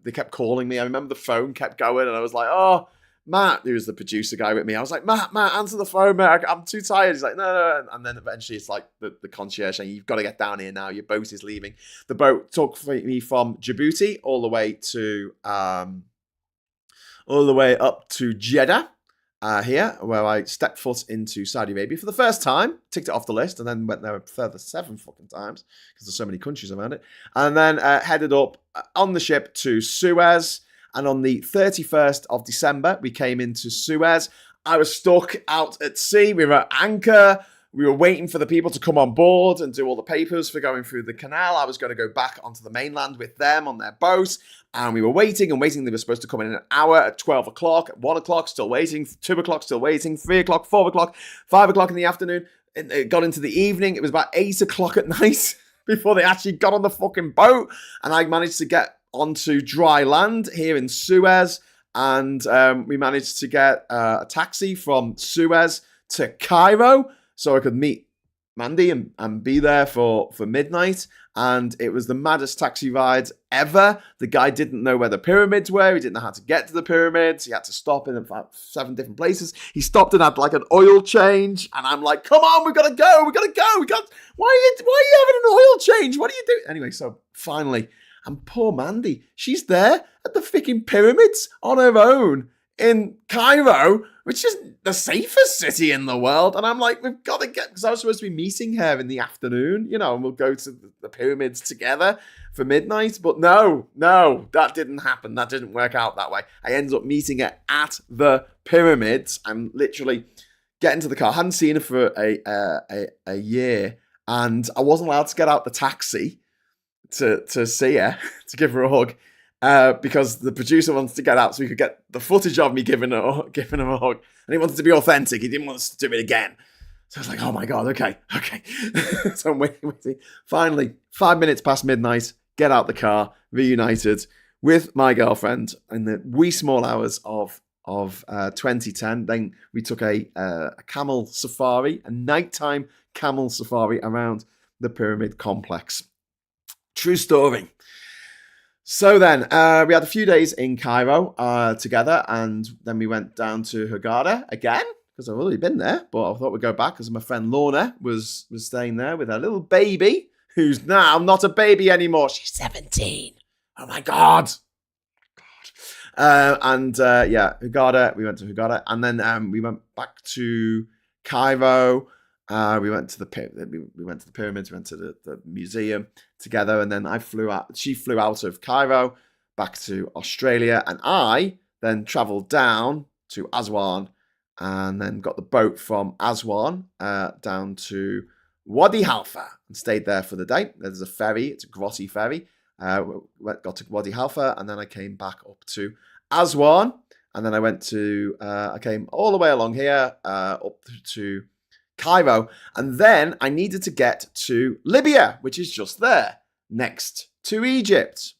They kept calling me. I remember the phone kept going, and I was like, oh, Matt, who was the producer guy with me, I was like, Matt, answer the phone, mate. I'm too tired. He's like, no. And then eventually it's like the concierge saying, you've got to get down here now. Your boat is leaving. The boat took me from Djibouti all the way up to Jeddah here, where I stepped foot into Saudi Arabia for the first time, ticked it off the list, and then went there a further 7 fucking times because there's so many countries around it. And then headed up on the ship to Suez. And on the 31st of December, we came into Suez. I was stuck out at sea. We were at anchor. We were waiting for the people to come on board and do all the papers for going through the canal. I was going to go back onto the mainland with them on their boat. And we were waiting and waiting. They were supposed to come in an hour at 12 o'clock, at 1 o'clock, still waiting, 2 o'clock, still waiting, 3 o'clock, 4 o'clock, 5 o'clock in the afternoon. It got into the evening. It was about 8 o'clock at night before they actually got on the fucking boat. And I managed to get onto dry land here in Suez. And we managed to get a taxi from Suez to Cairo, so I could meet Mandy and be there for midnight. And it was the maddest taxi ride ever. The guy didn't know where the pyramids were. He didn't know how to get to the pyramids. He had to stop in about 7 different places. He stopped and had like an oil change. And I'm like, come on, we got to go. We got to go. Why are you having an oil change? What are you doing? Anyway, so finally, and poor Mandy, she's there at the freaking pyramids on her own in Cairo, which is the safest city in the world. And I'm like, we've got to get, because I was supposed to be meeting her in the afternoon, and we'll go to the pyramids together for midnight. But no, that didn't happen. That didn't work out that way. I ended up meeting her at the pyramids. I'm literally getting to the car. I hadn't seen her for a year, and I wasn't allowed to get out the taxi to see her, to give her a hug. Because the producer wants to get out so we could get the footage of me giving him a hug. And he wanted to be authentic. He didn't want us to do it again. So I was like, oh my God, okay. So I'm waiting. Finally, 5 minutes past midnight, get out the car, reunited with my girlfriend in the wee small hours of 2010. Then we took a camel safari, a nighttime camel safari around the pyramid complex. True story. So then, we had a few days in Cairo together, and then we went down to Hurghada again, because I've already been there, but I thought we'd go back, because my friend Lorna was staying there with her little baby, who's now not a baby anymore. She's 17. Oh my God. Hurghada, we went to Hurghada, and then we went back to Cairo. We went to the pyramids, we went to the museum together, and then she flew out of Cairo back to Australia, and I then travelled down to Aswan, and then got the boat from Aswan down to Wadi Halfa and stayed there for the day. There's a ferry, it's a grotty ferry. Got to Wadi Halfa, and then I came back up to Aswan, and then I came all the way along here up to Cairo, and then I needed to get to Libya, which is just there, next to Egypt.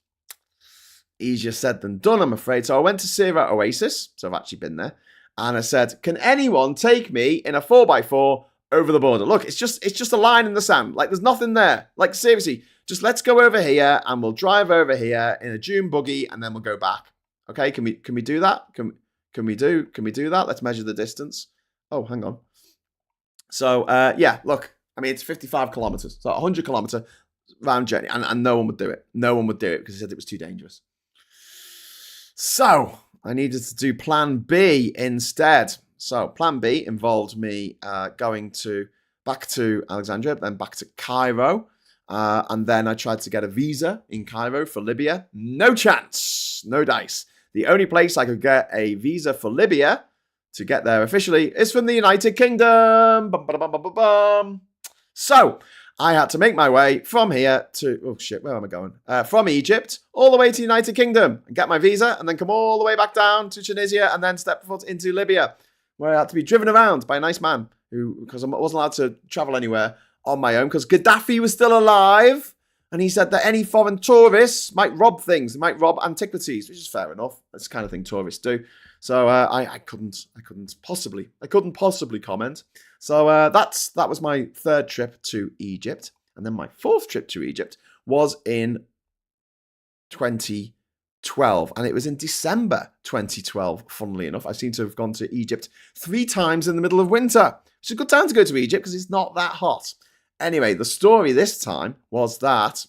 Easier said than done, I'm afraid. So I went to Sira Oasis, so I've actually been there, and I said, can anyone take me in a 4x4 over the border? Look, it's just a line in the sand. Like, there's nothing there. Like, seriously, just let's go over here, and we'll drive over here in a dune buggy, and then we'll go back. Okay, can we do that? Can we do that? Let's measure the distance. Oh, hang on. So, look, I mean, it's 55 kilometers, so 100 kilometer round journey, and no one would do it. No one would do it because they said it was too dangerous. So, I needed to do plan B instead. So, plan B involved me going back to Alexandria, then back to Cairo, and then I tried to get a visa in Cairo for Libya. No chance, no dice. The only place I could get a visa for Libya to get there officially is from the United Kingdom. So I had to make my way from here to, where am I going? From Egypt all the way to the United Kingdom and get my visa, and then come all the way back down to Tunisia, and then step foot into Libya, where I had to be driven around by a nice man because I wasn't allowed to travel anywhere on my own because Gaddafi was still alive. And he said that any foreign tourists might rob things. They might rob antiquities, which is fair enough. That's the kind of thing tourists do. So I couldn't possibly comment. So that was my third trip to Egypt, and then my fourth trip to Egypt was in 2012, and it was in December 2012. Funnily enough, I seem to have gone to Egypt 3 times in the middle of winter. It's a good time to go to Egypt because it's not that hot. Anyway, the story this time was that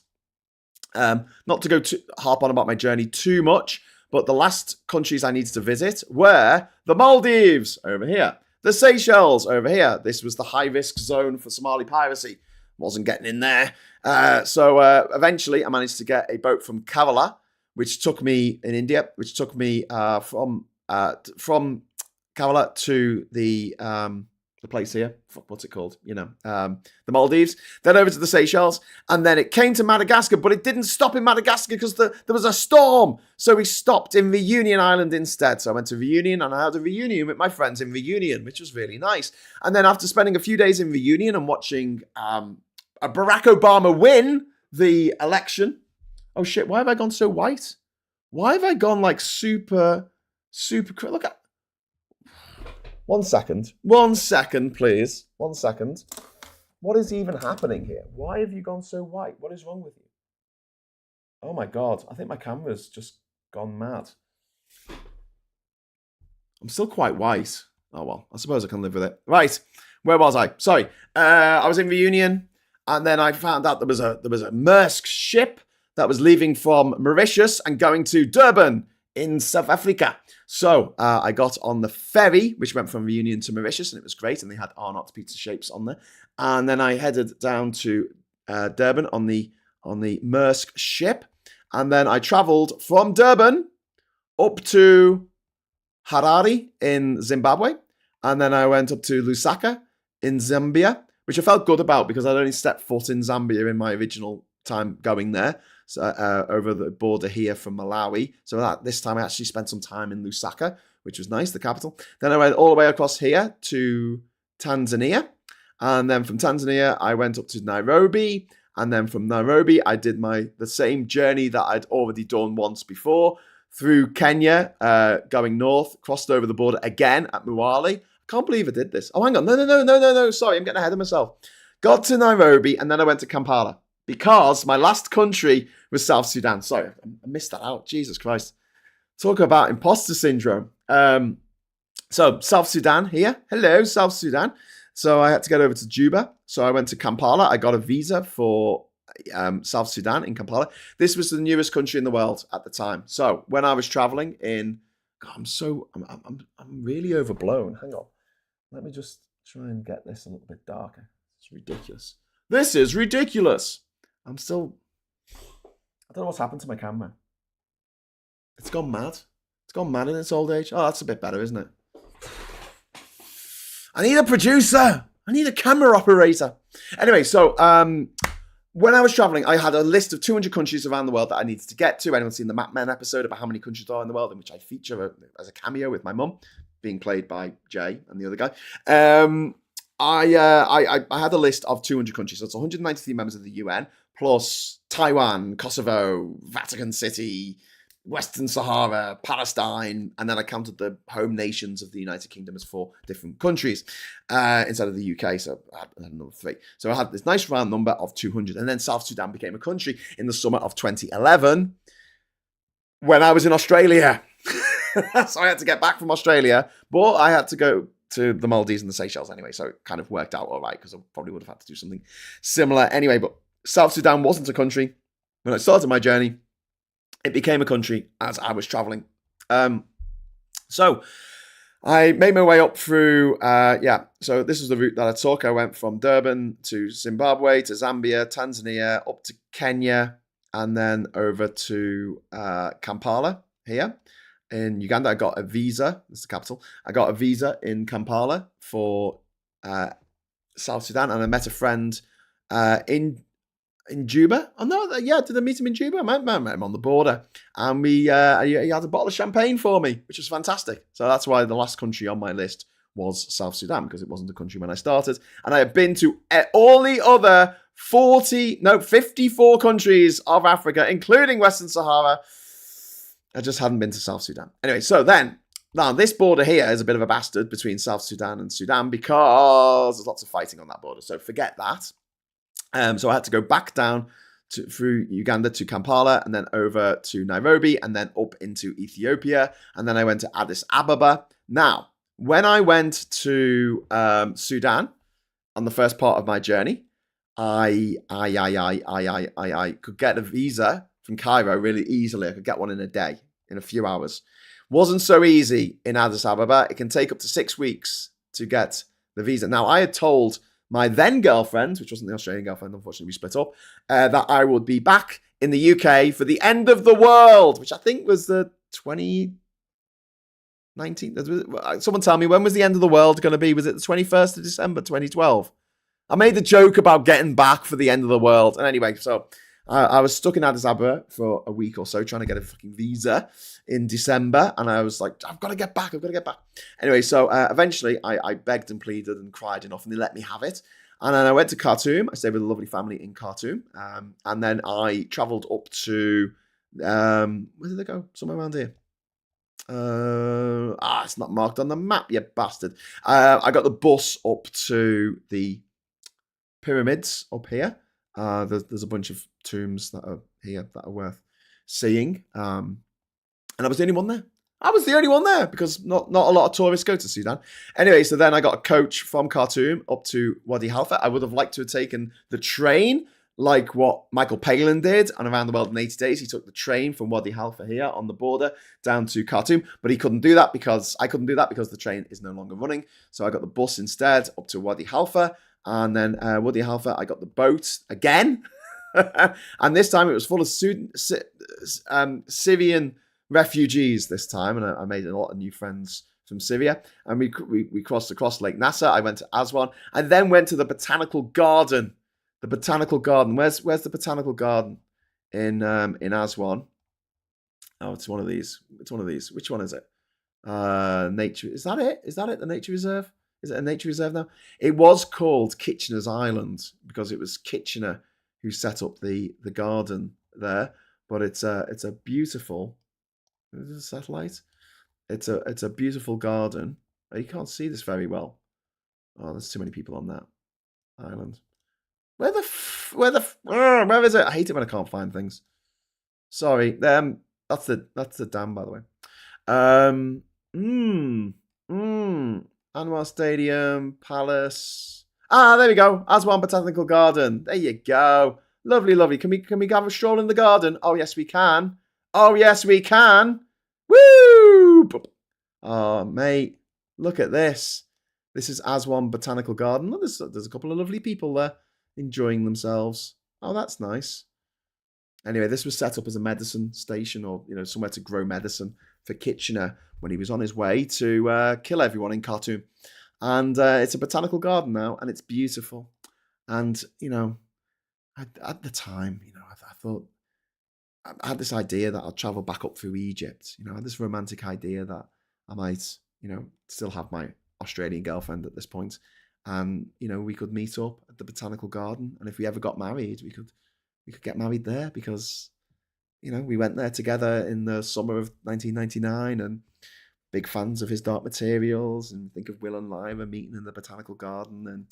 not to harp on about my journey too much. But the last countries I needed to visit were the Maldives over here, the Seychelles over here. This was the high-risk zone for Somali piracy. Wasn't getting in there. So eventually I managed to get a boat from Kerala, which took me in India, which took me from Kerala to the place here. What's it called? The Maldives. Then over to the Seychelles, and then it came to Madagascar, but it didn't stop in Madagascar because there was a storm. So we stopped in Reunion Island instead. So I went to Reunion, and I had a reunion with my friends in Reunion, which was really nice. And then after spending a few days in Reunion and watching Barack Obama win the election. Oh shit! Why have I gone so white? Why have I gone like super? Look at. 1 second. 1 second, please. 1 second. What is even happening here? Why have you gone so white? What is wrong with you? Oh my God. I think my camera's just gone mad. I'm still quite white. Oh well, I suppose I can live with it. Right. Where was I? Sorry. I was in Reunion, and then I found out there was a Maersk ship that was leaving from Mauritius and going to Durban in South Africa. So I got on the ferry, which went from Reunion to Mauritius, and it was great. And they had Arnott's pizza shapes on there. And then I headed down to Durban on the Maersk ship. And then I travelled from Durban up to Harare in Zimbabwe. And then I went up to Lusaka in Zambia, which I felt good about because I'd only stepped foot in Zambia in my original time going there. So, over the border here from Malawi. So this time I actually spent some time in Lusaka, which was nice, the capital. Then I went all the way across here to Tanzania. And then from Tanzania, I went up to Nairobi. And then from Nairobi, I did the same journey that I'd already done once before through Kenya, going north, crossed over the border again at Mwale. I can't believe I did this. Oh, hang on. No. Sorry, I'm getting ahead of myself. Got to Nairobi, and then I went to Kampala. Because my last country was South Sudan. Sorry, I missed that out. Jesus Christ. Talk about imposter syndrome. So South Sudan here. Hello, South Sudan. So I had to get over to Juba. So I went to Kampala. I got a visa for South Sudan in Kampala. This was the newest country in the world at the time. So when I was traveling in, God, I'm really overblown. Hang on. Let me just try and get this a little bit darker. It's ridiculous. This is ridiculous. I don't know what's happened to my camera. It's gone mad. It's gone mad in its old age. Oh, that's a bit better, isn't it? I need a producer. I need a camera operator. Anyway, so when I was traveling, I had a list of 200 countries around the world that I needed to get to. Anyone seen the Map Men episode about how many countries there are in the world, in which I feature as a cameo with my mum, being played by Jay and the other guy. I had a list of 200 countries. So it's 193 members of the UN, plus Taiwan, Kosovo, Vatican City, Western Sahara, Palestine, and then I counted the home nations of the United Kingdom as 4 different countries instead of the UK, so I had number 3. So I had this nice round number of 200, and then South Sudan became a country in the summer of 2011 when I was in Australia. So I had to get back from Australia, but I had to go to the Maldives and the Seychelles anyway, so it kind of worked out all right because I probably would have had to do something similar anyway. But South Sudan wasn't a country. When I started my journey, it became a country as I was traveling. So I made my way up through, so this was the route that I took. I went from Durban to Zimbabwe, to Zambia, Tanzania, up to Kenya, and then over to Kampala here. In Uganda, I got a visa. That's the capital. I got a visa in Kampala for South Sudan, and I met a friend in Juba. Oh no, did I meet him in Juba? I met him on the border, and he had a bottle of champagne for me, which was fantastic. So that's why the last country on my list was South Sudan, because it wasn't a country when I started, and I have been to all the other 54 countries of Africa, including Western Sahara. I just hadn't been to South Sudan. Anyway, so now this border here is a bit of a bastard between South Sudan and Sudan because there's lots of fighting on that border. So forget that. So I had to go back down through Uganda to Kampala, and then over to Nairobi, and then up into Ethiopia, and then I went to Addis Ababa. Now, when I went to Sudan on the first part of my journey, I could get a visa from Cairo really easily. I could get one in a day, in a few hours. Wasn't so easy in Addis Ababa. It can take up to 6 weeks to get the visa. Now, I had told my then girlfriend, which wasn't the Australian girlfriend, unfortunately we split up, that I would be back in the UK for the end of the world, which I think was the 2019. Someone tell me, when was the end of the world going to be? Was it the 21st of December 2012? I made the joke about getting back for the end of the world. And anyway, so I was stuck in Addis Ababa for a week or so trying to get a fucking visa in December. And I was like, I've got to get back. Anyway, so eventually I begged and pleaded and cried enough and they let me have it. And then I went to Khartoum. I stayed with a lovely family in Khartoum. And then I travelled up to, where did they go? Somewhere around here. It's not marked on the map, you bastard. I got the bus up to the pyramids up here. There's a bunch of tombs that are here that are worth seeing. And I was the only one there. Because not a lot of tourists go to Sudan. Anyway, so then I got a coach from Khartoum up to Wadi Halfa. I would have liked to have taken the train like what Michael Palin did on Around the World in 80 Days. He took the train from Wadi Halfa here on the border down to Khartoum, but I couldn't do that because the train is no longer running. So I got the bus instead up to Wadi Halfa, and then Wadi Halfa, I got the boat again. And this time it was full of Syrian refugees this time, and I made a lot of new friends from Syria. And we crossed across Lake Nasser. I went to Aswan, and then went to the botanical garden. The botanical garden. Where's the botanical garden in Aswan? Oh, it's one of these. Which one is it? Nature. Is that it? The nature reserve? Is it a nature reserve now? It was called Kitchener's Island because it was Kitchener who set up the garden there. But it's a beautiful. Is it a satellite? It's a beautiful garden. You can't see this very well. Oh, there's too many people on that island. Where is it? I hate it when I can't find things. Sorry. That's the dam, by the way. Anwar Stadium, Palace. There we go. Aswan Botanical Garden. There you go. Lovely. Can we have a stroll in the garden? Oh yes, we can. Woo! Oh, mate, look at this. This is Aswan Botanical Garden. Look, there's a couple of lovely people there enjoying themselves. Oh, that's nice. Anyway, this was set up as a medicine station, or somewhere to grow medicine for Kitchener when he was on his way to kill everyone in Khartoum. And it's a botanical garden now, and it's beautiful. And at the time, I thought I had this idea that I'd travel back up through Egypt. I had this romantic idea that I might, still have my Australian girlfriend at this point. And, we could meet up at the botanical garden. And if we ever got married, we could get married there because, we went there together in the summer of 1999 and big fans of his Dark Materials, and think of Will and Lyra meeting in the botanical garden. And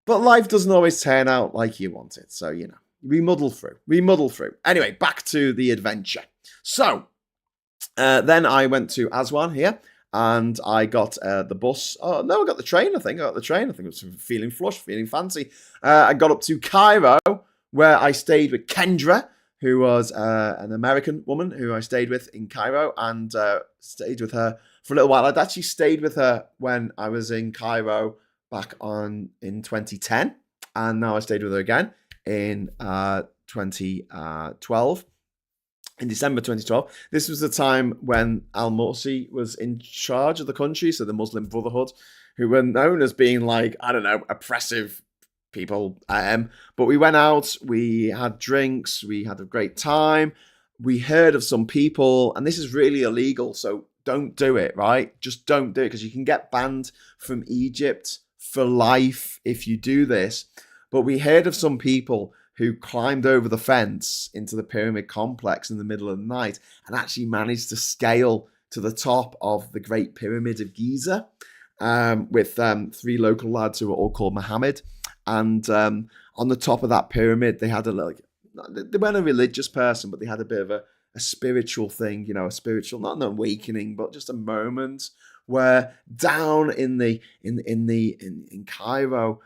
but life doesn't always turn out like you want it. So, we muddle through. Anyway, back to the adventure. So, then I went to Aswan here. And I got the bus. Oh, no, I got the train, I think. I was feeling flush, feeling fancy. I got up to Cairo, where I stayed with Kendra, who was an American woman who I stayed with in Cairo, and stayed with her for a little while. I'd actually stayed with her when I was in Cairo back in 2010. And now I stayed with her again in 2012. In December 2012, this was the time when al-Morsi was in charge of the country, so the Muslim Brotherhood, who were known as being oppressive people. But we went out, we had drinks, we had a great time. We heard of some people, and this is really illegal, so don't do it, right? Just don't do it, because you can get banned from Egypt for life if you do this. But we heard of some people who climbed over the fence into the pyramid complex in the middle of the night and actually managed to scale to the top of the Great Pyramid of Giza with three local lads who were all called Mohammed. And on the top of that pyramid, they had they weren't a religious person, but they had a bit of a spiritual thing, a spiritual, not an awakening, but just a moment where down in Cairo,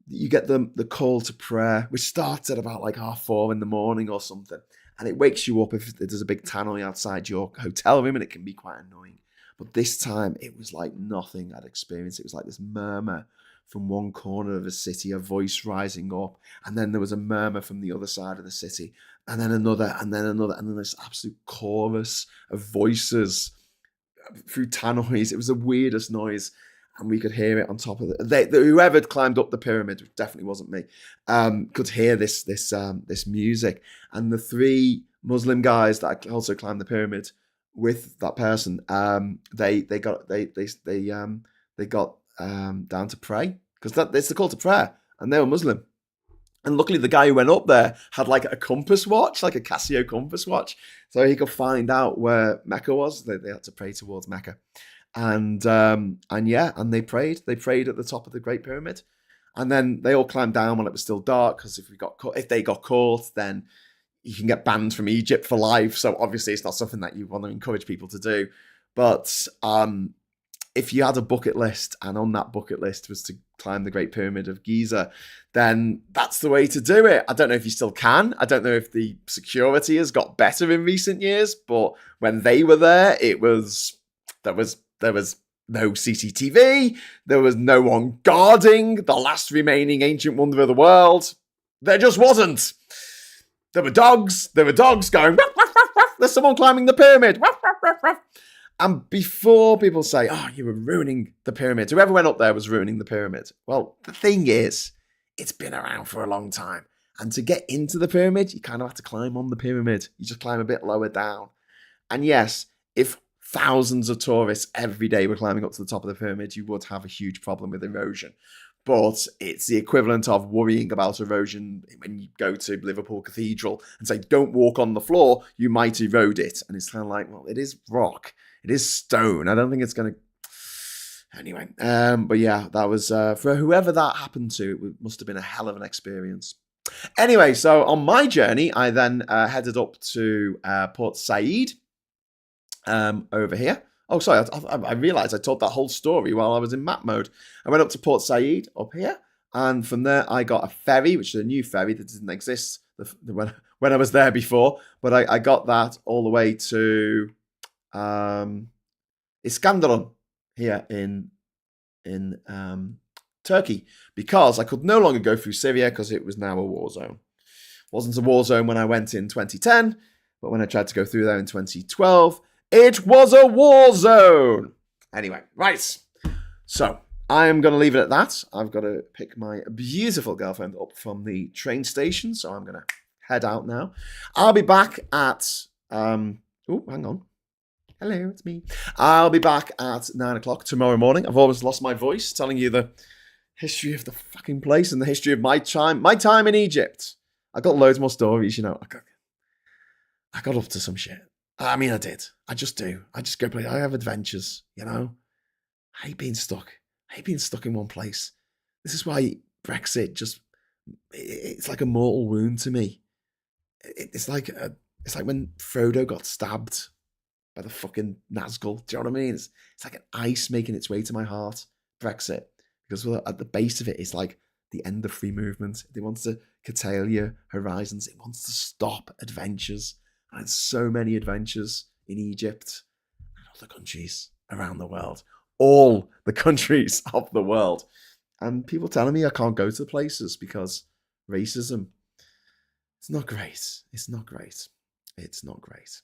you get the call to prayer, which starts at about 4:30 in the morning or something. And it wakes you up if there's a big tannoy outside your hotel room, and it can be quite annoying. But this time, it was like nothing I'd experienced. It was like this murmur from one corner of a city, a voice rising up, and then there was a murmur from the other side of the city, and then another, and then another, and then this absolute chorus of voices through tannoys. It was the weirdest noise, and we could hear it on top of whoever had climbed up the pyramid, which definitely wasn't me, could hear this music. And the three Muslim guys that also climbed the pyramid with that person, they got down to pray, because it's the call to prayer, and they were Muslim. And luckily, the guy who went up there had like a compass watch, like a Casio compass watch, so he could find out where Mecca was. They had to pray towards Mecca, and they prayed. They prayed at the top of the Great Pyramid, and then they all climbed down while it was still dark, because if they got caught, then you can get banned from Egypt for life. So obviously, it's not something that you want to encourage people to do. But if you had a bucket list, and on that bucket list was to climb the Great Pyramid of Giza, then that's the way to do it. I don't know if you still can. I don't know if the security has got better in recent years, but when they were there, there was no CCTV. There was no one guarding the last remaining ancient wonder of the world. There just wasn't. There were dogs going, ruff, ruff, ruff, ruff. There's someone climbing the pyramid. Ruff, ruff, ruff, ruff. And before people say, oh, you were ruining the pyramid, whoever went up there was ruining the pyramid. Well, the thing is, it's been around for a long time. And to get into the pyramid, you kind of have to climb on the pyramid. You just climb a bit lower down. And yes, if thousands of tourists every day were climbing up to the top of the pyramid, you would have a huge problem with erosion. But it's the equivalent of worrying about erosion when you go to Liverpool Cathedral and say, don't walk on the floor, you might erode it. And it's kind of like, well, it is rock. It is stone. I don't think it's going to... Anyway, but yeah, that was... for whoever that happened to, it must have been a hell of an experience. Anyway, so on my journey, I then headed up to Port Said over here. Oh, sorry, I realised I told that whole story while I was in map mode. I went up to Port Said up here, and from there I got a ferry, which is a new ferry that didn't exist when I was there before, but I got that all the way to Iskenderun here in Turkey, because I could no longer go through Syria because it was now a war zone. It wasn't a war zone when I went in 2010, but when I tried to go through there in 2012, it was a war zone. Anyway, right. So I am going to leave it at that. I've got to pick my beautiful girlfriend up from the train station, so I'm going to head out now. I'll be back at... hang on. Hello, it's me. I'll be back at 9 o'clock tomorrow morning. I've almost lost my voice telling you the history of the fucking place and the history of my time in Egypt. I got loads more stories, you know. I got up to some shit. I mean, I did. I just do. I just go play. I have adventures, you know. I hate being stuck. I hate being stuck in one place. This is why Brexit it's like a mortal wound to me. It's like when Frodo got stabbed by the fucking Nazgul. Do you know what I mean? It's like an ice making its way to my heart, Brexit. Because at the base of it, it's like the end of free movement. It wants to curtail your horizons. It wants to stop adventures. And so many adventures in Egypt and other countries around the world. All the countries of the world. And people telling me I can't go to places because racism. It's not great. It's not great. It's not great.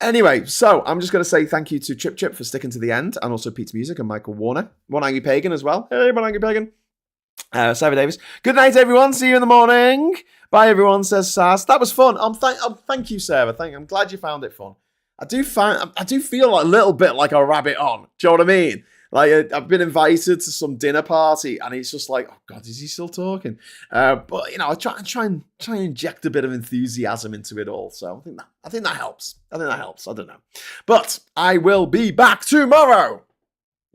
Anyway, so I'm just going to say thank you to Chip Chip for sticking to the end, and also Pete's Music and Michael Warner. One Angry Pagan as well. Hey, One Angry Pagan. Sarah Davis. Good night, everyone. See you in the morning. Bye, everyone, says Sass. That was fun. Thank you, Sarah. I'm glad you found it fun. I do feel like a little bit like a rabbit on. Do you know what I mean? Like, I've been invited to some dinner party, and it's just like, oh God, is he still talking? But you know, I try and inject a bit of enthusiasm into it all. So I think that helps. I don't know, but I will be back tomorrow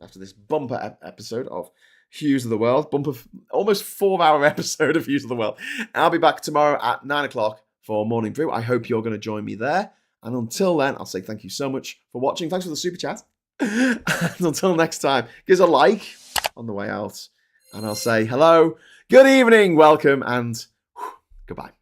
after this bumper episode of Hughes of the World. Almost 4-hour episode of Hughes of the World. I'll be back tomorrow at 9 o'clock for Morning Brew. I hope you're going to join me there. And until then, I'll say thank you so much for watching. Thanks for the super chat. And until next time, give us a like on the way out. And I'll say hello, good evening, welcome, and goodbye.